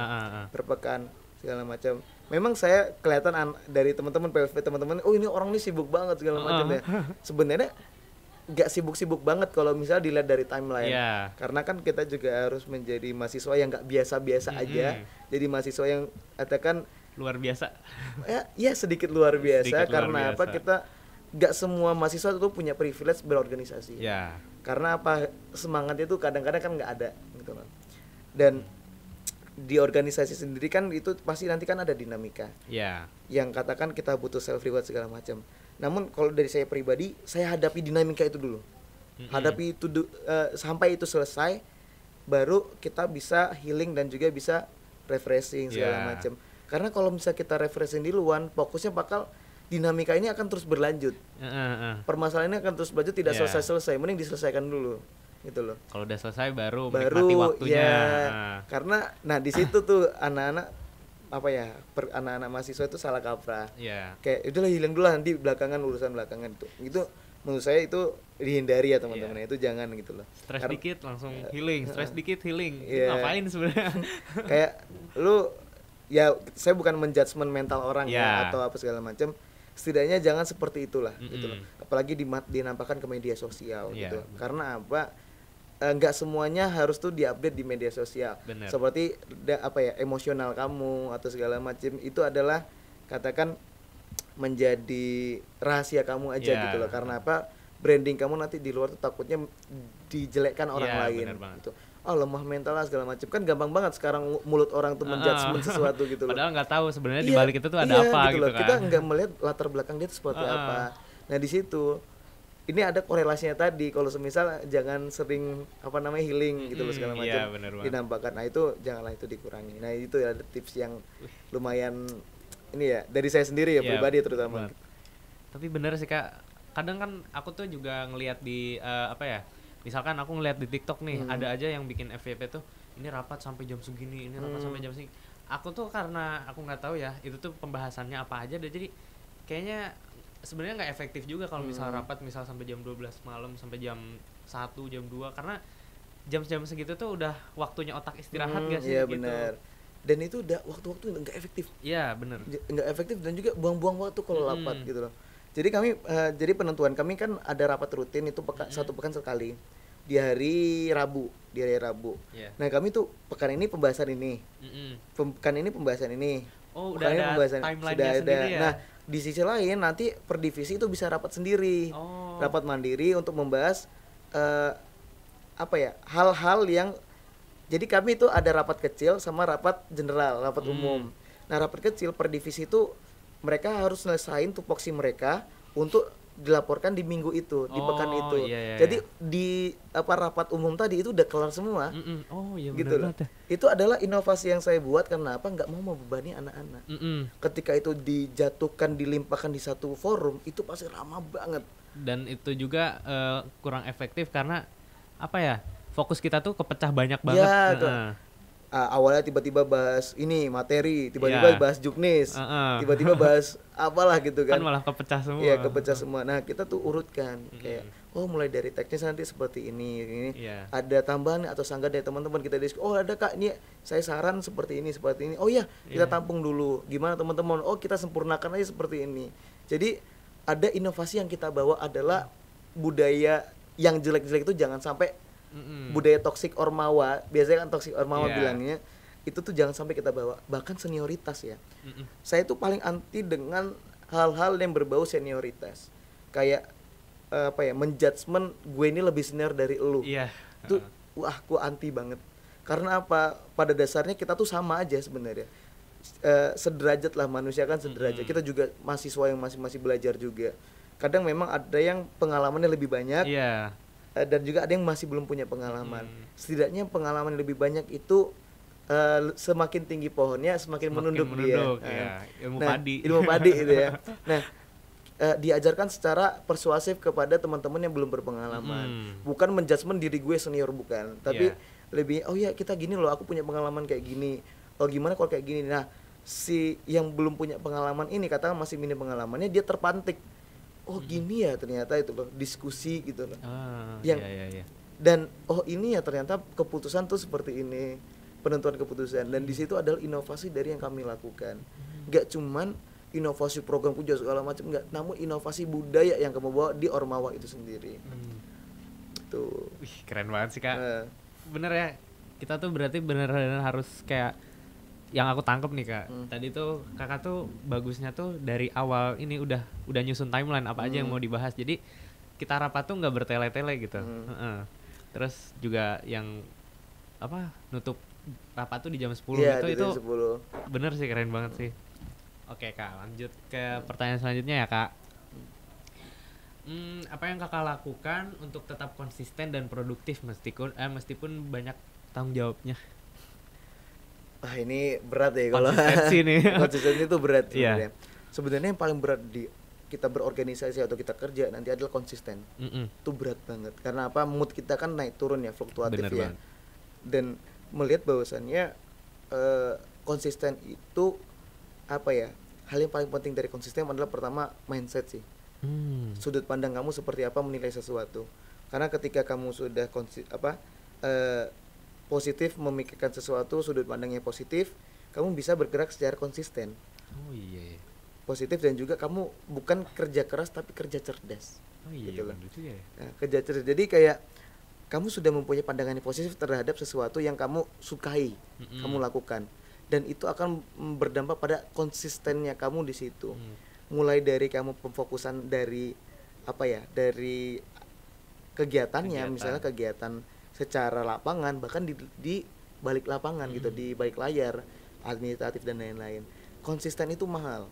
Per pekan segala macam. Memang saya kelihatan dari teman-teman PWV, teman-teman, oh ini orang ini sibuk banget segala macam ya. Sebenarnya nggak sibuk-sibuk banget kalau misalnya dilihat dari timeline. Iya. Karena kan kita juga harus menjadi mahasiswa yang nggak biasa-biasa aja. Jadi mahasiswa yang katakan Luar biasa. ya sedikit luar biasa. Sedikit luar Karena apa, biasa. kita nggak semua mahasiswa itu punya privilege berorganisasi. Ya. Karena apa, semangatnya itu kadang-kadang kan nggak ada gitu loh. Dan di organisasi sendiri kan itu pasti nanti kan ada dinamika Ya. yang katakan kita butuh self reward segala macam. Namun kalau dari saya pribadi, saya hadapi dinamika itu dulu. Hadapi itu sampai itu selesai, baru kita bisa healing dan juga bisa refreshing segala Yeah. macam. Karena kalau misalnya kita refreshing di luar, fokusnya bakal dinamika ini akan terus berlanjut. Permasalahan ini akan terus berlanjut, tidak Yeah. selesai-selesai. Mending diselesaikan dulu, gitu loh. Kalau udah selesai baru menikmati waktunya. Ya, karena nah di situ tuh anak-anak apa ya, anak-anak mahasiswa itu salah kaprah. Ya. Kayak udahlah healing dulu lah, nanti belakangan, urusan belakangan itu menurut saya itu dihindari ya teman-teman. Itu jangan gitu loh. Stres dikit langsung healing, stres dikit healing. Iya. Ngapain sebenarnya? Kayak lu ya, saya bukan menjudgment mental orang Ya. ya atau apa segala macam. Setidaknya jangan seperti itulah gitu loh. Apalagi dinampakkan ke media sosial Iya, gitu. Karena apa? Nggak semuanya harus tuh diupdate di media sosial. Bener. Seperti apa ya, emosional kamu atau segala macam itu adalah katakan menjadi rahasia kamu aja Yeah. gitu loh. Karena apa? Branding kamu nanti di luar tuh takutnya dijelekkan orang Yeah, lain bener banget. gitu. Oh, lemah mental lah segala macam. Kan gampang banget sekarang mulut orang tuh menjudgment sesuatu gitu loh. Padahal nggak tahu sebenarnya di Iya, balik itu tuh ada iya, apa gitu loh. kan. Kita nggak melihat latar belakang dia tuh seperti apa. Nah di situ ini ada korelasinya tadi, kalau semisal jangan sering apa namanya healing gitu loh segala macam, iya, bener banget. dinampakkan. Nah itu janganlah itu dikurangi. Nah itu ada tips yang lumayan ini ya dari saya sendiri ya, Iya, pribadi terutama. banget. Tapi bener sih Kak, kadang kan aku tuh juga ngelihat di apa ya, misalkan aku ngelihat di TikTok nih, ada aja yang bikin FYP tuh ini rapat sampai jam segini, ini rapat sampai jam segini. Aku tuh karena aku nggak tahu ya itu tuh pembahasannya apa aja, dan jadi kayaknya sebenarnya nggak efektif juga kalau misal rapat misal sampai jam 12 malam sampai jam 1 jam 2, karena jam-jam segitu tuh udah waktunya otak istirahat gak sih Iya gitu. benar. Dan itu udah waktu-waktu nggak efektif. Iya bener. Nggak efektif dan juga buang-buang waktu kalau rapat gitu loh. Jadi kami jadi penentuan kami kan ada rapat rutin itu satu pekan sekali di hari Rabu, Iya. Nah kami tuh pekan ini pembahasan ini, pekan ini pembahasan ini. Oh, Pekan udah ini ada pembahasan timeline-nya sudah ada. sendiri ya? Nah di sisi lain nanti per divisi itu bisa rapat sendiri, Oh. rapat mandiri untuk membahas apa ya, hal-hal yang, jadi kami itu ada rapat kecil sama rapat general, rapat umum. Nah rapat kecil per divisi itu mereka harus nyelesain tupoksi mereka untuk dilaporkan di minggu itu, di pekan Oh, itu. iya, iya, Jadi iya. di apa rapat umum tadi itu udah kelar semua. Oh iya Gitu bener loh. banget ya. Itu adalah inovasi yang saya buat, karena apa, nggak mau membebani anak-anak. Ketika itu dijatuhkan, dilimpahkan di satu forum, itu pasti lama banget. Dan itu juga kurang efektif karena apa ya, fokus kita tuh kepecah banyak banget. Ya, tuh. Awalnya tiba-tiba bahas ini materi, tiba-tiba Iya. bahas juknis, tiba-tiba bahas apalah gitu Kan kan. malah kepecah semua. Iya, kepecah semua. Nah kita tuh urutkan kayak oh mulai dari teknis nanti seperti ini Iya. ada tambahan atau sanggah dari teman-teman kita diskusi, oh ada kak ini saya saran seperti ini, oh iya kita Iya. tampung dulu gimana teman-teman, oh kita sempurnakan aja seperti ini. Jadi ada inovasi yang kita bawa adalah budaya yang jelek-jelek itu jangan sampai, budaya toksik ormawa, biasanya kan toksik ormawa Iya. bilangnya, itu tuh jangan sampai kita bawa. Bahkan senioritas ya, Mm-mm. saya tuh paling anti dengan hal-hal yang berbau senioritas, kayak apa ya, menjudgment gue ini lebih senior dari elu. Iya. Itu wah, aku anti banget. Karena apa? Pada dasarnya kita tuh sama aja sebenarnya. Sederajat lah, manusia kan sederajat. Kita juga mahasiswa yang masih belajar juga. Kadang memang ada yang pengalamannya lebih banyak, Iya. dan juga ada yang masih belum punya pengalaman. Setidaknya pengalaman lebih banyak itu semakin tinggi pohonnya semakin menunduk dia. Ya. Ilmu Nah, padi. ilmu padi gitu ya. Nah, diajarkan secara persuasif kepada teman-teman yang belum berpengalaman. Bukan menjudgment diri gue senior, bukan, tapi Iya. lebih, oh ya kita gini loh, aku punya pengalaman kayak gini. Oh gimana kalau kayak gini. Nah, si yang belum punya pengalaman ini, katakan masih minim pengalamannya, dia terpantik. Oh gini ya ternyata itu loh, diskusi gitu loh. Yang Iya. dan oh ini ya ternyata keputusan tuh seperti ini, penentuan keputusan. Dan di situ adalah inovasi dari yang kami lakukan. Gak cuman inovasi program kerja segala macam, enggak, namun inovasi budaya yang kamu bawa di Ormawa itu sendiri. Tuh. Wih, keren banget sih kak. Eh, Bener ya, kita tuh berarti bener-bener harus kayak yang aku tangkep nih kak. Tadi tuh kakak tuh bagusnya tuh dari awal ini udah nyusun timeline apa aja yang mau dibahas. Jadi kita rapat tuh nggak bertele-tele gitu. Heeh. Terus juga yang apa, nutup rapat tuh di jam 10 iya, gitu, di itu jam 10. bener sih, keren banget sih. Oke kak, lanjut ke pertanyaan selanjutnya ya kak. Apa yang kakak lakukan untuk tetap konsisten dan produktif meskipun banyak tanggung jawabnya? Wah, ini berat ya kalau Konsistensi nih. konsistensi itu berat Iya. sebenarnya. Sebenarnya yang paling berat di kita berorganisasi atau kita kerja nanti adalah konsisten. Itu berat banget. Karena apa? Mood kita kan naik turun ya, fluktuatif Bener ya. banget. Dan melihat bahwasannya konsisten itu apa ya? Hal yang paling penting dari konsisten adalah pertama mindset sih. Sudut pandang kamu seperti apa menilai sesuatu. Karena ketika kamu sudah positif memikirkan sesuatu, sudut pandangnya positif, kamu bisa bergerak secara konsisten. Oh iya. Positif, dan juga kamu bukan kerja keras tapi kerja cerdas. Oh iya, Gitu loh. bener juga ya. Nah, kerja cerdas. Jadi kayak kamu sudah mempunyai pandangan yang positif terhadap sesuatu yang kamu sukai, kamu lakukan. Dan itu akan berdampak pada konsistennya kamu di situ. Mulai dari kamu pemfokusan dari apa ya? Dari kegiatannya, misalnya kegiatan secara lapangan, bahkan di balik lapangan gitu, di balik layar, administratif dan lain-lain. Konsisten itu mahal.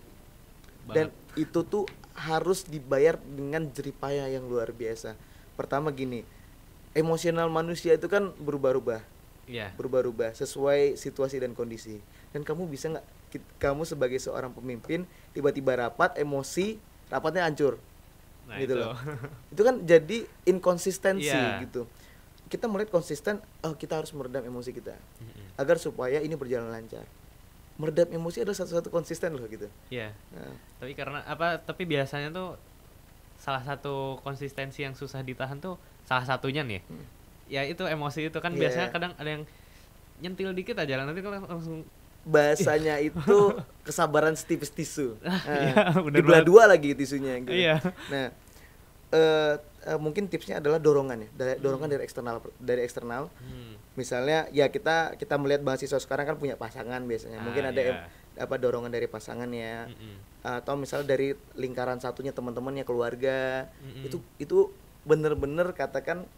Dan itu tuh harus dibayar dengan jeripaya yang luar biasa. Pertama gini, emosional manusia itu kan berubah-ubah. Iya. Berubah-ubah sesuai situasi dan kondisi. Dan kamu bisa nggak, kamu sebagai seorang pemimpin tiba-tiba rapat, emosi, rapatnya hancur. Nah, gitu itu. loh. Itu kan jadi inkonsistensi Iya. gitu. Kita melihat konsisten, oh kita harus meredam emosi kita agar supaya ini berjalan lancar. Meredam emosi adalah satu-satu konsisten loh gitu. Iya. Nah, Tapi karena apa? Tapi biasanya tuh salah satu konsistensi yang susah ditahan tuh salah satunya nih. Ya itu emosi itu kan Iya. biasanya kadang ada yang nyentil dikit aja nanti kan langsung bahasanya itu kesabaran setipis tisu. Iya, bener Dibelah banget. dua lagi tisunya gitu. Iya. Nah, mungkin tipsnya adalah dorongan ya, dorongan dari eksternal. Misalnya ya kita melihat mahasiswa sekarang kan punya pasangan biasanya. Mungkin ada Iya. dorongan dari pasangannya. Atau misalnya dari lingkaran satunya, teman-temannya, keluarga. Itu bener-bener katakan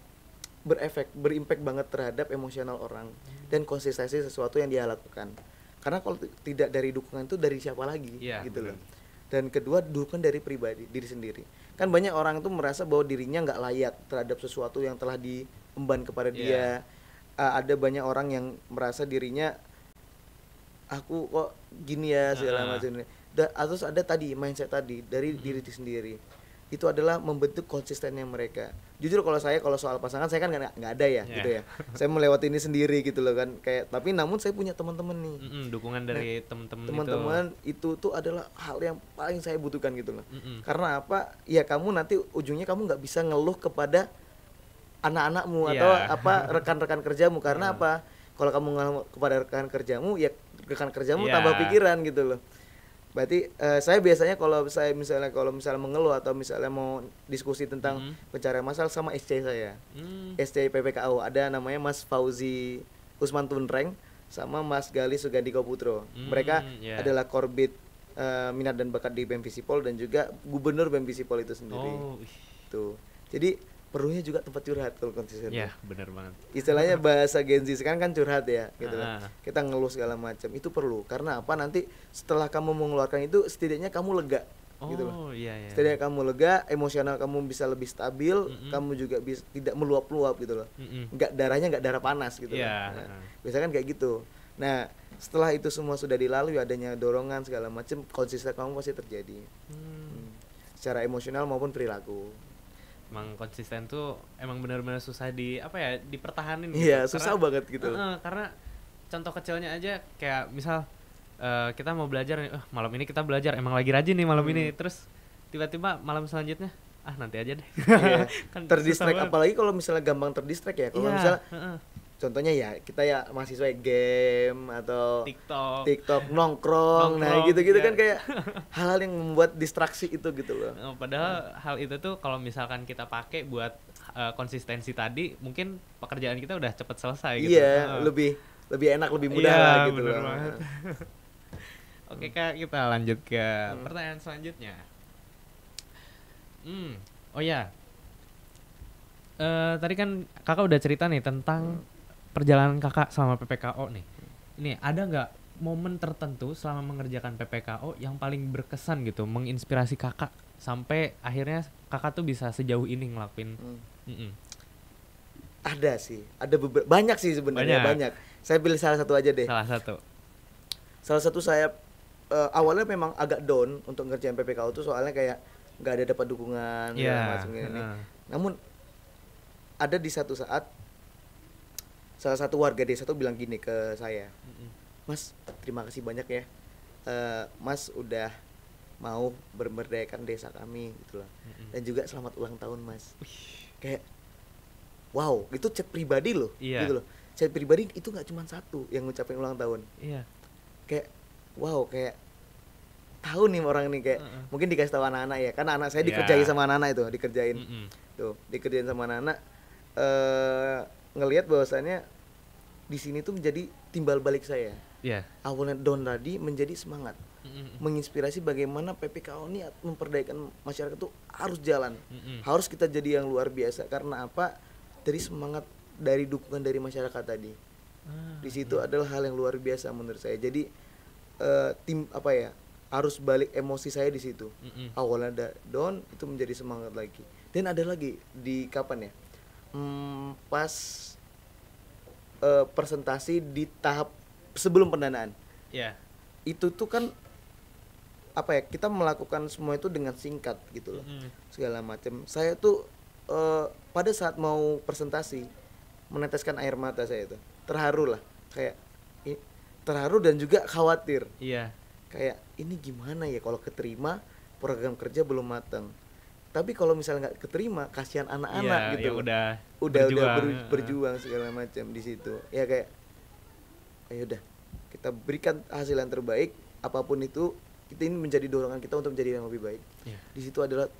berimpact banget terhadap emosional orang dan konsistensi sesuatu yang dia lakukan. Karena kalau tidak dari dukungan itu dari siapa lagi, Iya, gitu bener. loh. Dan kedua, dukungan dari pribadi, diri sendiri. Kan banyak orang itu merasa bahwa dirinya nggak layak terhadap sesuatu yang telah diemban kepada dia. Ada banyak orang yang merasa dirinya, aku kok gini ya segala macam. Atau ada tadi mindset tadi dari diri sendiri. Itu adalah membentuk konsistennya mereka. jujur kalau soal pasangan saya kan nggak ada ya gitu ya. Saya melewati ini sendiri gitu loh kan, kayak tapi namun saya punya teman-teman nih. Dukungan dari teman-teman Teman-teman itu tuh adalah hal yang paling saya butuhkan gitu loh. Karena apa? Ya kamu nanti ujungnya kamu nggak bisa ngeluh kepada anak-anakmu atau apa rekan-rekan kerjamu, karena apa? Kalau kamu ngeluh kepada rekan kerjamu, ya rekan kerjamu tambah pikiran gitu loh. Berarti saya biasanya kalau misalnya mengeluh atau misalnya mau diskusi tentang pencarian masalah sama SC saya. SC PPKO ada namanya Mas Fauzi Usman Tunreng sama Mas Gali Sugandiko Putro. Mereka adalah korbit minat dan bakat di BEM Visipol dan juga gubernur BEM Visipol itu sendiri. Tuh. Jadi perlunya juga tempat curhat kalau konsisten. Iya, benar banget. Istilahnya bahasa Gen Z sekarang kan curhat ya, gitu kan. Kita ngeluh segala macam, itu perlu. Karena apa? Nanti setelah kamu mengeluarkan itu, setidaknya kamu lega, gitu loh. Iya. Setidaknya kamu lega, emosional kamu bisa lebih stabil, kamu juga bisa tidak meluap-luap gitu loh. Darahnya nggak darah panas gitu loh. Nah, biasanya kan kayak gitu. Nah, setelah itu semua sudah dilalui, adanya dorongan segala macam, konsisten kamu pasti terjadi. Secara emosional maupun perilaku. Emang konsisten tuh emang benar-benar susah dipertahanin Iya, gitu. Susah banget gitu. Karena contoh kecilnya aja kayak misal kita mau belajar nih, malam ini kita belajar, emang lagi rajin nih malam ini, terus tiba-tiba malam selanjutnya nanti aja deh. Iya. Kan terdistract, apalagi kalau misalnya gampang terdistract ya. Kalau misalnya contohnya ya kita ya mahasiswa game atau TikTok nongkrong, nah gitu-gitu kan kayak hal-hal yang membuat distraksi itu gitu loh. Padahal hal itu tuh kalau misalkan kita pakai buat konsistensi tadi, mungkin pekerjaan kita udah cepet selesai gitu. Iya, lebih enak, lebih mudah lah gitu loh. Oke Kak, kita lanjut ke pertanyaan selanjutnya. Oh ya, tadi kan kakak udah cerita nih tentang perjalanan kakak selama PPKO nih. Ini ada nggak momen tertentu selama mengerjakan PPKO yang paling berkesan gitu, menginspirasi kakak sampai akhirnya kakak tuh bisa sejauh ini ngelakuin? Ada sih, ada banyak sih sebenarnya, banyak. Saya pilih salah satu aja deh. Salah satu saya awalnya memang agak down untuk ngerjain PPKO tuh, soalnya kayak nggak ada dapat dukungan macam ini. Namun ada di satu saat salah satu warga desa tuh bilang gini ke saya, Mas, terima kasih banyak ya, Mas udah mau memberdayakan desa kami gitu loh, dan juga selamat ulang tahun Mas. Kayak wow, itu chat pribadi loh, gitu loh. Chat pribadi itu nggak cuma satu yang ngucapin ulang tahun. Kayak wow, kayak tahu nih orang ini, kayak mungkin dikasih tahu anak-anak ya, karena anak saya dikerjain sama anak-anak itu, dikerjain sama anak-anak. Ngelihat bahwasannya di sini tuh menjadi timbal balik saya. Awalnya down tadi menjadi semangat, menginspirasi bagaimana PPKO ini memperdayakan masyarakat tuh harus jalan, harus kita jadi yang luar biasa. Karena apa? Dari semangat, dari dukungan dari masyarakat tadi. Di situ adalah hal yang luar biasa menurut saya. Jadi arus balik emosi saya di situ. Awalnya down itu menjadi semangat lagi. Dan ada lagi di kapan ya? Pas presentasi di tahap sebelum pendanaan. Itu tuh kan kita melakukan semua itu dengan singkat gitu loh. Segala macam. Saya tuh pada saat mau presentasi meneteskan air mata saya itu. Terharu lah, kayak terharu dan juga khawatir. Kayak ini gimana ya kalau keterima, program kerja belum matang. Tapi kalau misalnya nggak keterima, kasihan anak-anak gitu. Ya udah berjuang segala macam di situ. Ya kayak ayo udah kita berikan hasil yang terbaik, apapun itu. Kita ini menjadi dorongan kita untuk menjadi yang lebih baik. Di situ adalah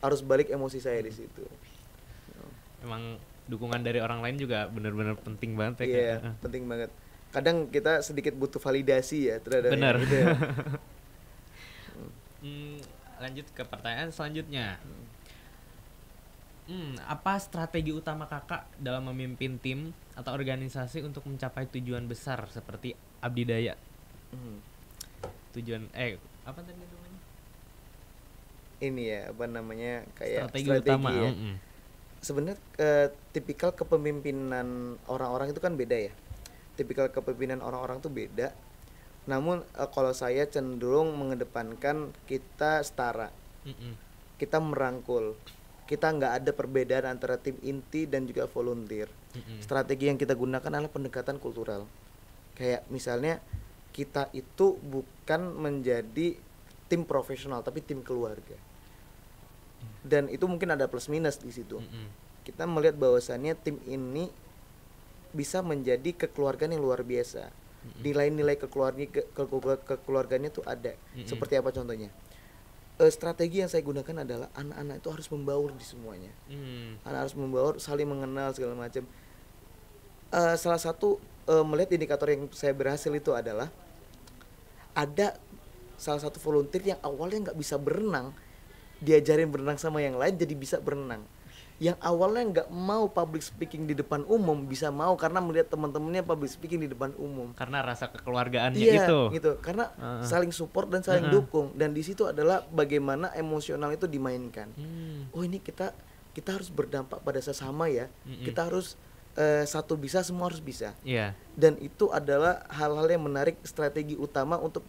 arus balik emosi saya di situ. Emang dukungan dari orang lain juga benar-benar penting banget ya. Iya, penting banget. Kadang kita sedikit butuh validasi ya terhadap gitu ya. Lanjut ke pertanyaan selanjutnya. Apa strategi utama kakak dalam memimpin tim atau organisasi untuk mencapai tujuan besar seperti abdi daya? Tujuan apa tadi namanya? Ini ya, kayak strategi utama ya. Sebenarnya tipikal kepemimpinan orang-orang itu kan beda ya. Tipikal kepemimpinan orang-orang tuh beda. Namun kalau saya cenderung mengedepankan kita setara. Kita merangkul. kita nggak ada perbedaan antara tim inti dan juga volunteer. Strategi yang kita gunakan adalah pendekatan kultural. Kayak misalnya kita itu bukan menjadi tim profesional tapi tim keluarga. Dan itu mungkin ada plus minus di situ. Kita melihat bahwasannya tim ini bisa menjadi kekeluargaan yang luar biasa. Nilai-nilai kekeluargaannya tuh ada. Seperti apa contohnya? Strategi yang saya gunakan adalah anak-anak itu harus membaur di semuanya. Anak harus membaur, saling mengenal segala macam. Salah satu melihat indikator yang saya berhasil itu adalah ada salah satu volunteer yang awalnya nggak bisa berenang, diajarin berenang sama yang lain jadi bisa berenang. Yang awalnya nggak mau public speaking di depan umum bisa mau karena melihat teman-temannya public speaking di depan umum. Karena rasa kekeluargaannya Iya, itu. gitu. Karena saling support dan saling dukung, dan di situ adalah bagaimana emosional itu dimainkan. Oh, ini kita harus berdampak pada sesama ya. Kita harus satu bisa, semua harus bisa. Iya. Dan itu adalah hal-hal yang menarik, strategi utama untuk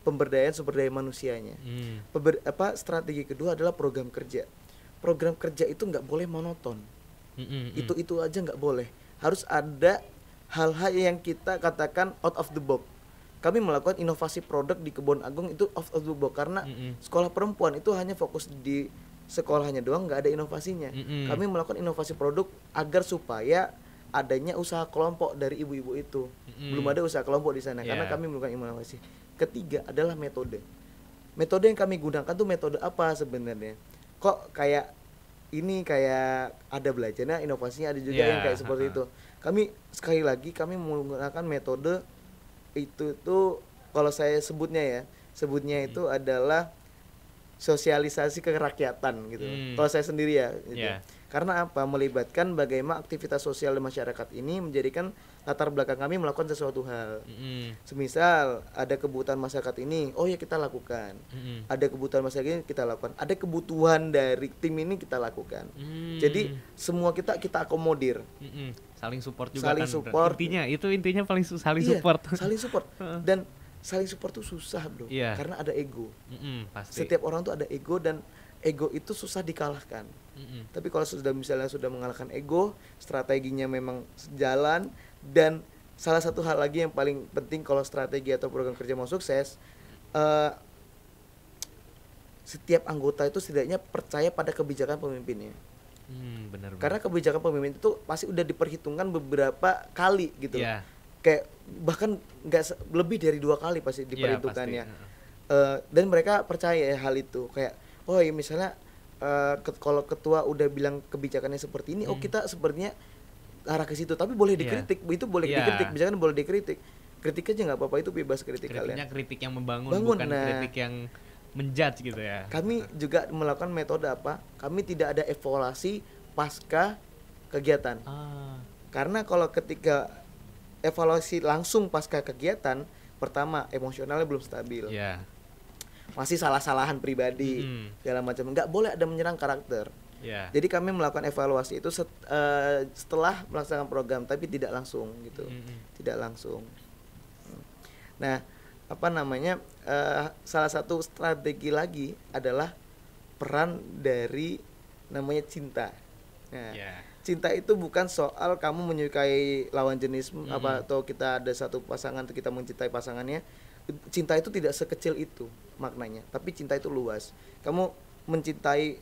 pemberdayaan sumber daya manusianya. Strategi kedua adalah program kerja. Program kerja itu nggak boleh monoton. Itu aja nggak boleh. Harus ada hal-hal yang kita katakan out of the box. Kami melakukan inovasi produk di Kebon Agung itu out of the box karena sekolah perempuan itu hanya fokus di sekolahnya doang, nggak ada inovasinya. Kami melakukan inovasi produk agar supaya adanya usaha kelompok dari ibu-ibu itu. Belum ada usaha kelompok di sana karena kami melakukan inovasi. Ketiga adalah metode. Metode yang kami gunakan tuh metode apa sebenarnya? Kok kayak ada belajarnya, inovasinya ada juga yang kayak seperti itu. Kami sekali lagi menggunakan metode itu tuh, kalau saya sebutnya itu adalah sosialisasi kerakyatan gitu. Kalau saya sendiri ya gitu. Karena apa? Melibatkan bagaimana aktivitas sosial masyarakat ini menjadikan latar belakang kami melakukan sesuatu hal. Semisal ada kebutuhan masyarakat ini, oh ya kita lakukan. Ada kebutuhan masyarakat ini kita lakukan. Ada kebutuhan dari tim ini kita lakukan. Jadi semua kita akomodir. Saling support juga saling kan. Support. Intinya paling saling support. Saling support. Dan saling support tuh susah, bro. Karena ada ego. Pasti. Setiap orang tuh ada ego, dan ego itu susah dikalahkan. Tapi kalau sudah mengalahkan ego, strateginya memang sejalan. Dan salah satu hal lagi yang paling penting kalau strategi atau program kerja mau sukses, setiap anggota itu setidaknya percaya pada kebijakan pemimpinnya. Benar. Karena kebijakan pemimpin itu pasti udah diperhitungkan beberapa kali gitu. Kayak bahkan lebih dari 2 kali pasti diperhitungkannya. Dan mereka percaya hal itu. Kayak oh ya misalnya kalau ketua udah bilang kebijakannya seperti ini, oh kita sepertinya arah ke situ, tapi boleh dikritik. Itu boleh dikritik, misalkan boleh dikritik. Kritik aja nggak apa-apa, itu bebas kritik kalian. Kritik yang membangun, bukan kritik yang menjudge gitu ya. Kami juga melakukan metode apa? Kami tidak ada evaluasi pasca kegiatan. Karena kalau ketika evaluasi langsung pasca kegiatan, pertama emosionalnya belum stabil. Masih salah-salahan pribadi, segala macam. Nggak boleh ada menyerang karakter. Jadi kami melakukan evaluasi itu setelah melaksanakan program, tapi tidak langsung gitu. Tidak langsung. Nah, salah satu strategi lagi adalah peran dari namanya cinta. Nah, cinta itu bukan soal kamu menyukai lawan jenis atau kita ada satu pasangan atau kita mencintai pasangannya. Cinta itu tidak sekecil itu maknanya, tapi cinta itu luas. Kamu mencintai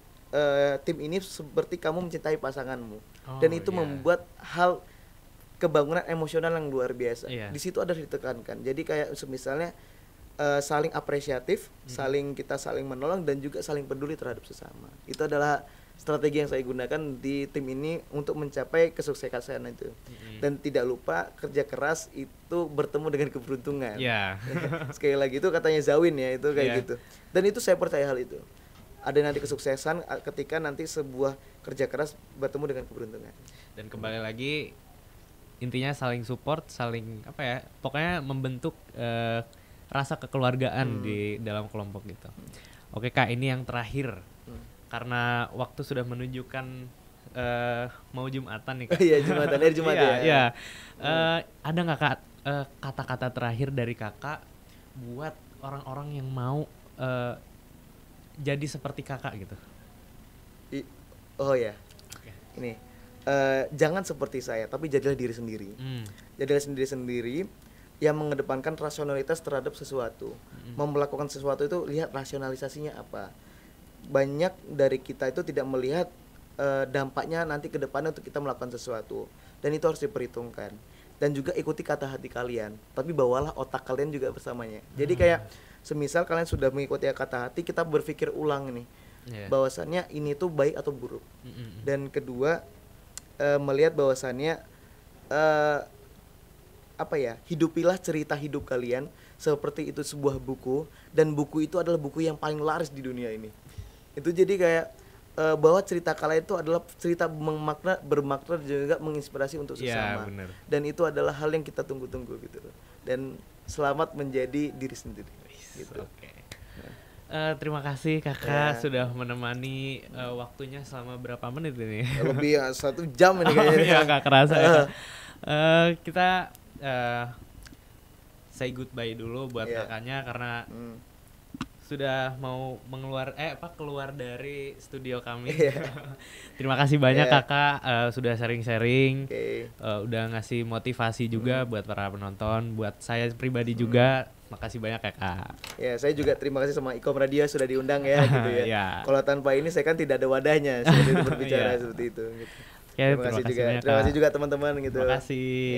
tim ini seperti kamu mencintai pasanganmu, dan itu membuat hal kebangunan emosional yang luar biasa. Di situ ada ditekankan. Jadi kayak misalnya saling apresiatif, kita saling menolong, dan juga saling peduli terhadap sesama. Itu adalah strategi yang saya gunakan di tim ini untuk mencapai kesuksesan itu. Dan tidak lupa kerja keras itu bertemu dengan keberuntungan. Sekali lagi itu katanya Zawin ya, itu kayak gitu. Dan itu saya percaya hal itu. Ada nanti kesuksesan ketika nanti sebuah kerja keras bertemu dengan keberuntungan. Dan kembali lagi intinya saling support, saling pokoknya membentuk rasa kekeluargaan di dalam kelompok gitu. Oke Kak, ini yang terakhir. Karena waktu sudah menunjukkan mau Jumatan nih Kak. Iya, Jumat ya. Ada nggak Kak kata-kata terakhir dari Kakak buat orang-orang yang mau jadi seperti Kakak gitu? Oh ya, Oke. ini jangan seperti saya, tapi jadilah diri sendiri. Jadilah sendiri yang mengedepankan rasionalitas terhadap sesuatu. Mau melakukan sesuatu itu lihat rasionalisasinya apa. Banyak dari kita itu tidak melihat dampaknya nanti ke depannya untuk kita melakukan sesuatu, dan itu harus diperhitungkan. Dan juga ikuti kata hati kalian, tapi bawalah otak kalian juga bersamanya. Jadi kayak semisal kalian sudah mengikuti kata hati, kita berpikir ulang nih, bahwasannya ini tuh baik atau buruk. Dan kedua, melihat bahwasannya apa ya, hidupilah cerita hidup kalian seperti itu sebuah buku, dan buku itu adalah buku yang paling laris di dunia ini. Itu jadi kayak bahwa cerita kalian itu adalah cerita bermakna dan juga menginspirasi untuk sesama. Dan itu adalah hal yang kita tunggu-tunggu gitu. Dan selamat menjadi diri sendiri gitu. Terima kasih kakak sudah menemani waktunya selama berapa menit ini? Lebih 1 jam ini kayaknya. Ya gak kerasa ya. Kita say goodbye dulu buat kakaknya karena sudah mau keluar dari studio kami. Terima kasih banyak kakak sudah sharing-sharing, udah ngasih motivasi juga buat para penonton, buat saya pribadi juga. Makasih banyak ya kak. Ya, saya juga terima kasih sama Ikom Radio sudah diundang ya gitu ya. Kalau tanpa ini saya kan tidak ada wadahnya seperti itu berbicara seperti itu gitu. Terima kasih juga. Terima kasih juga teman-teman gitu. Terima kasih.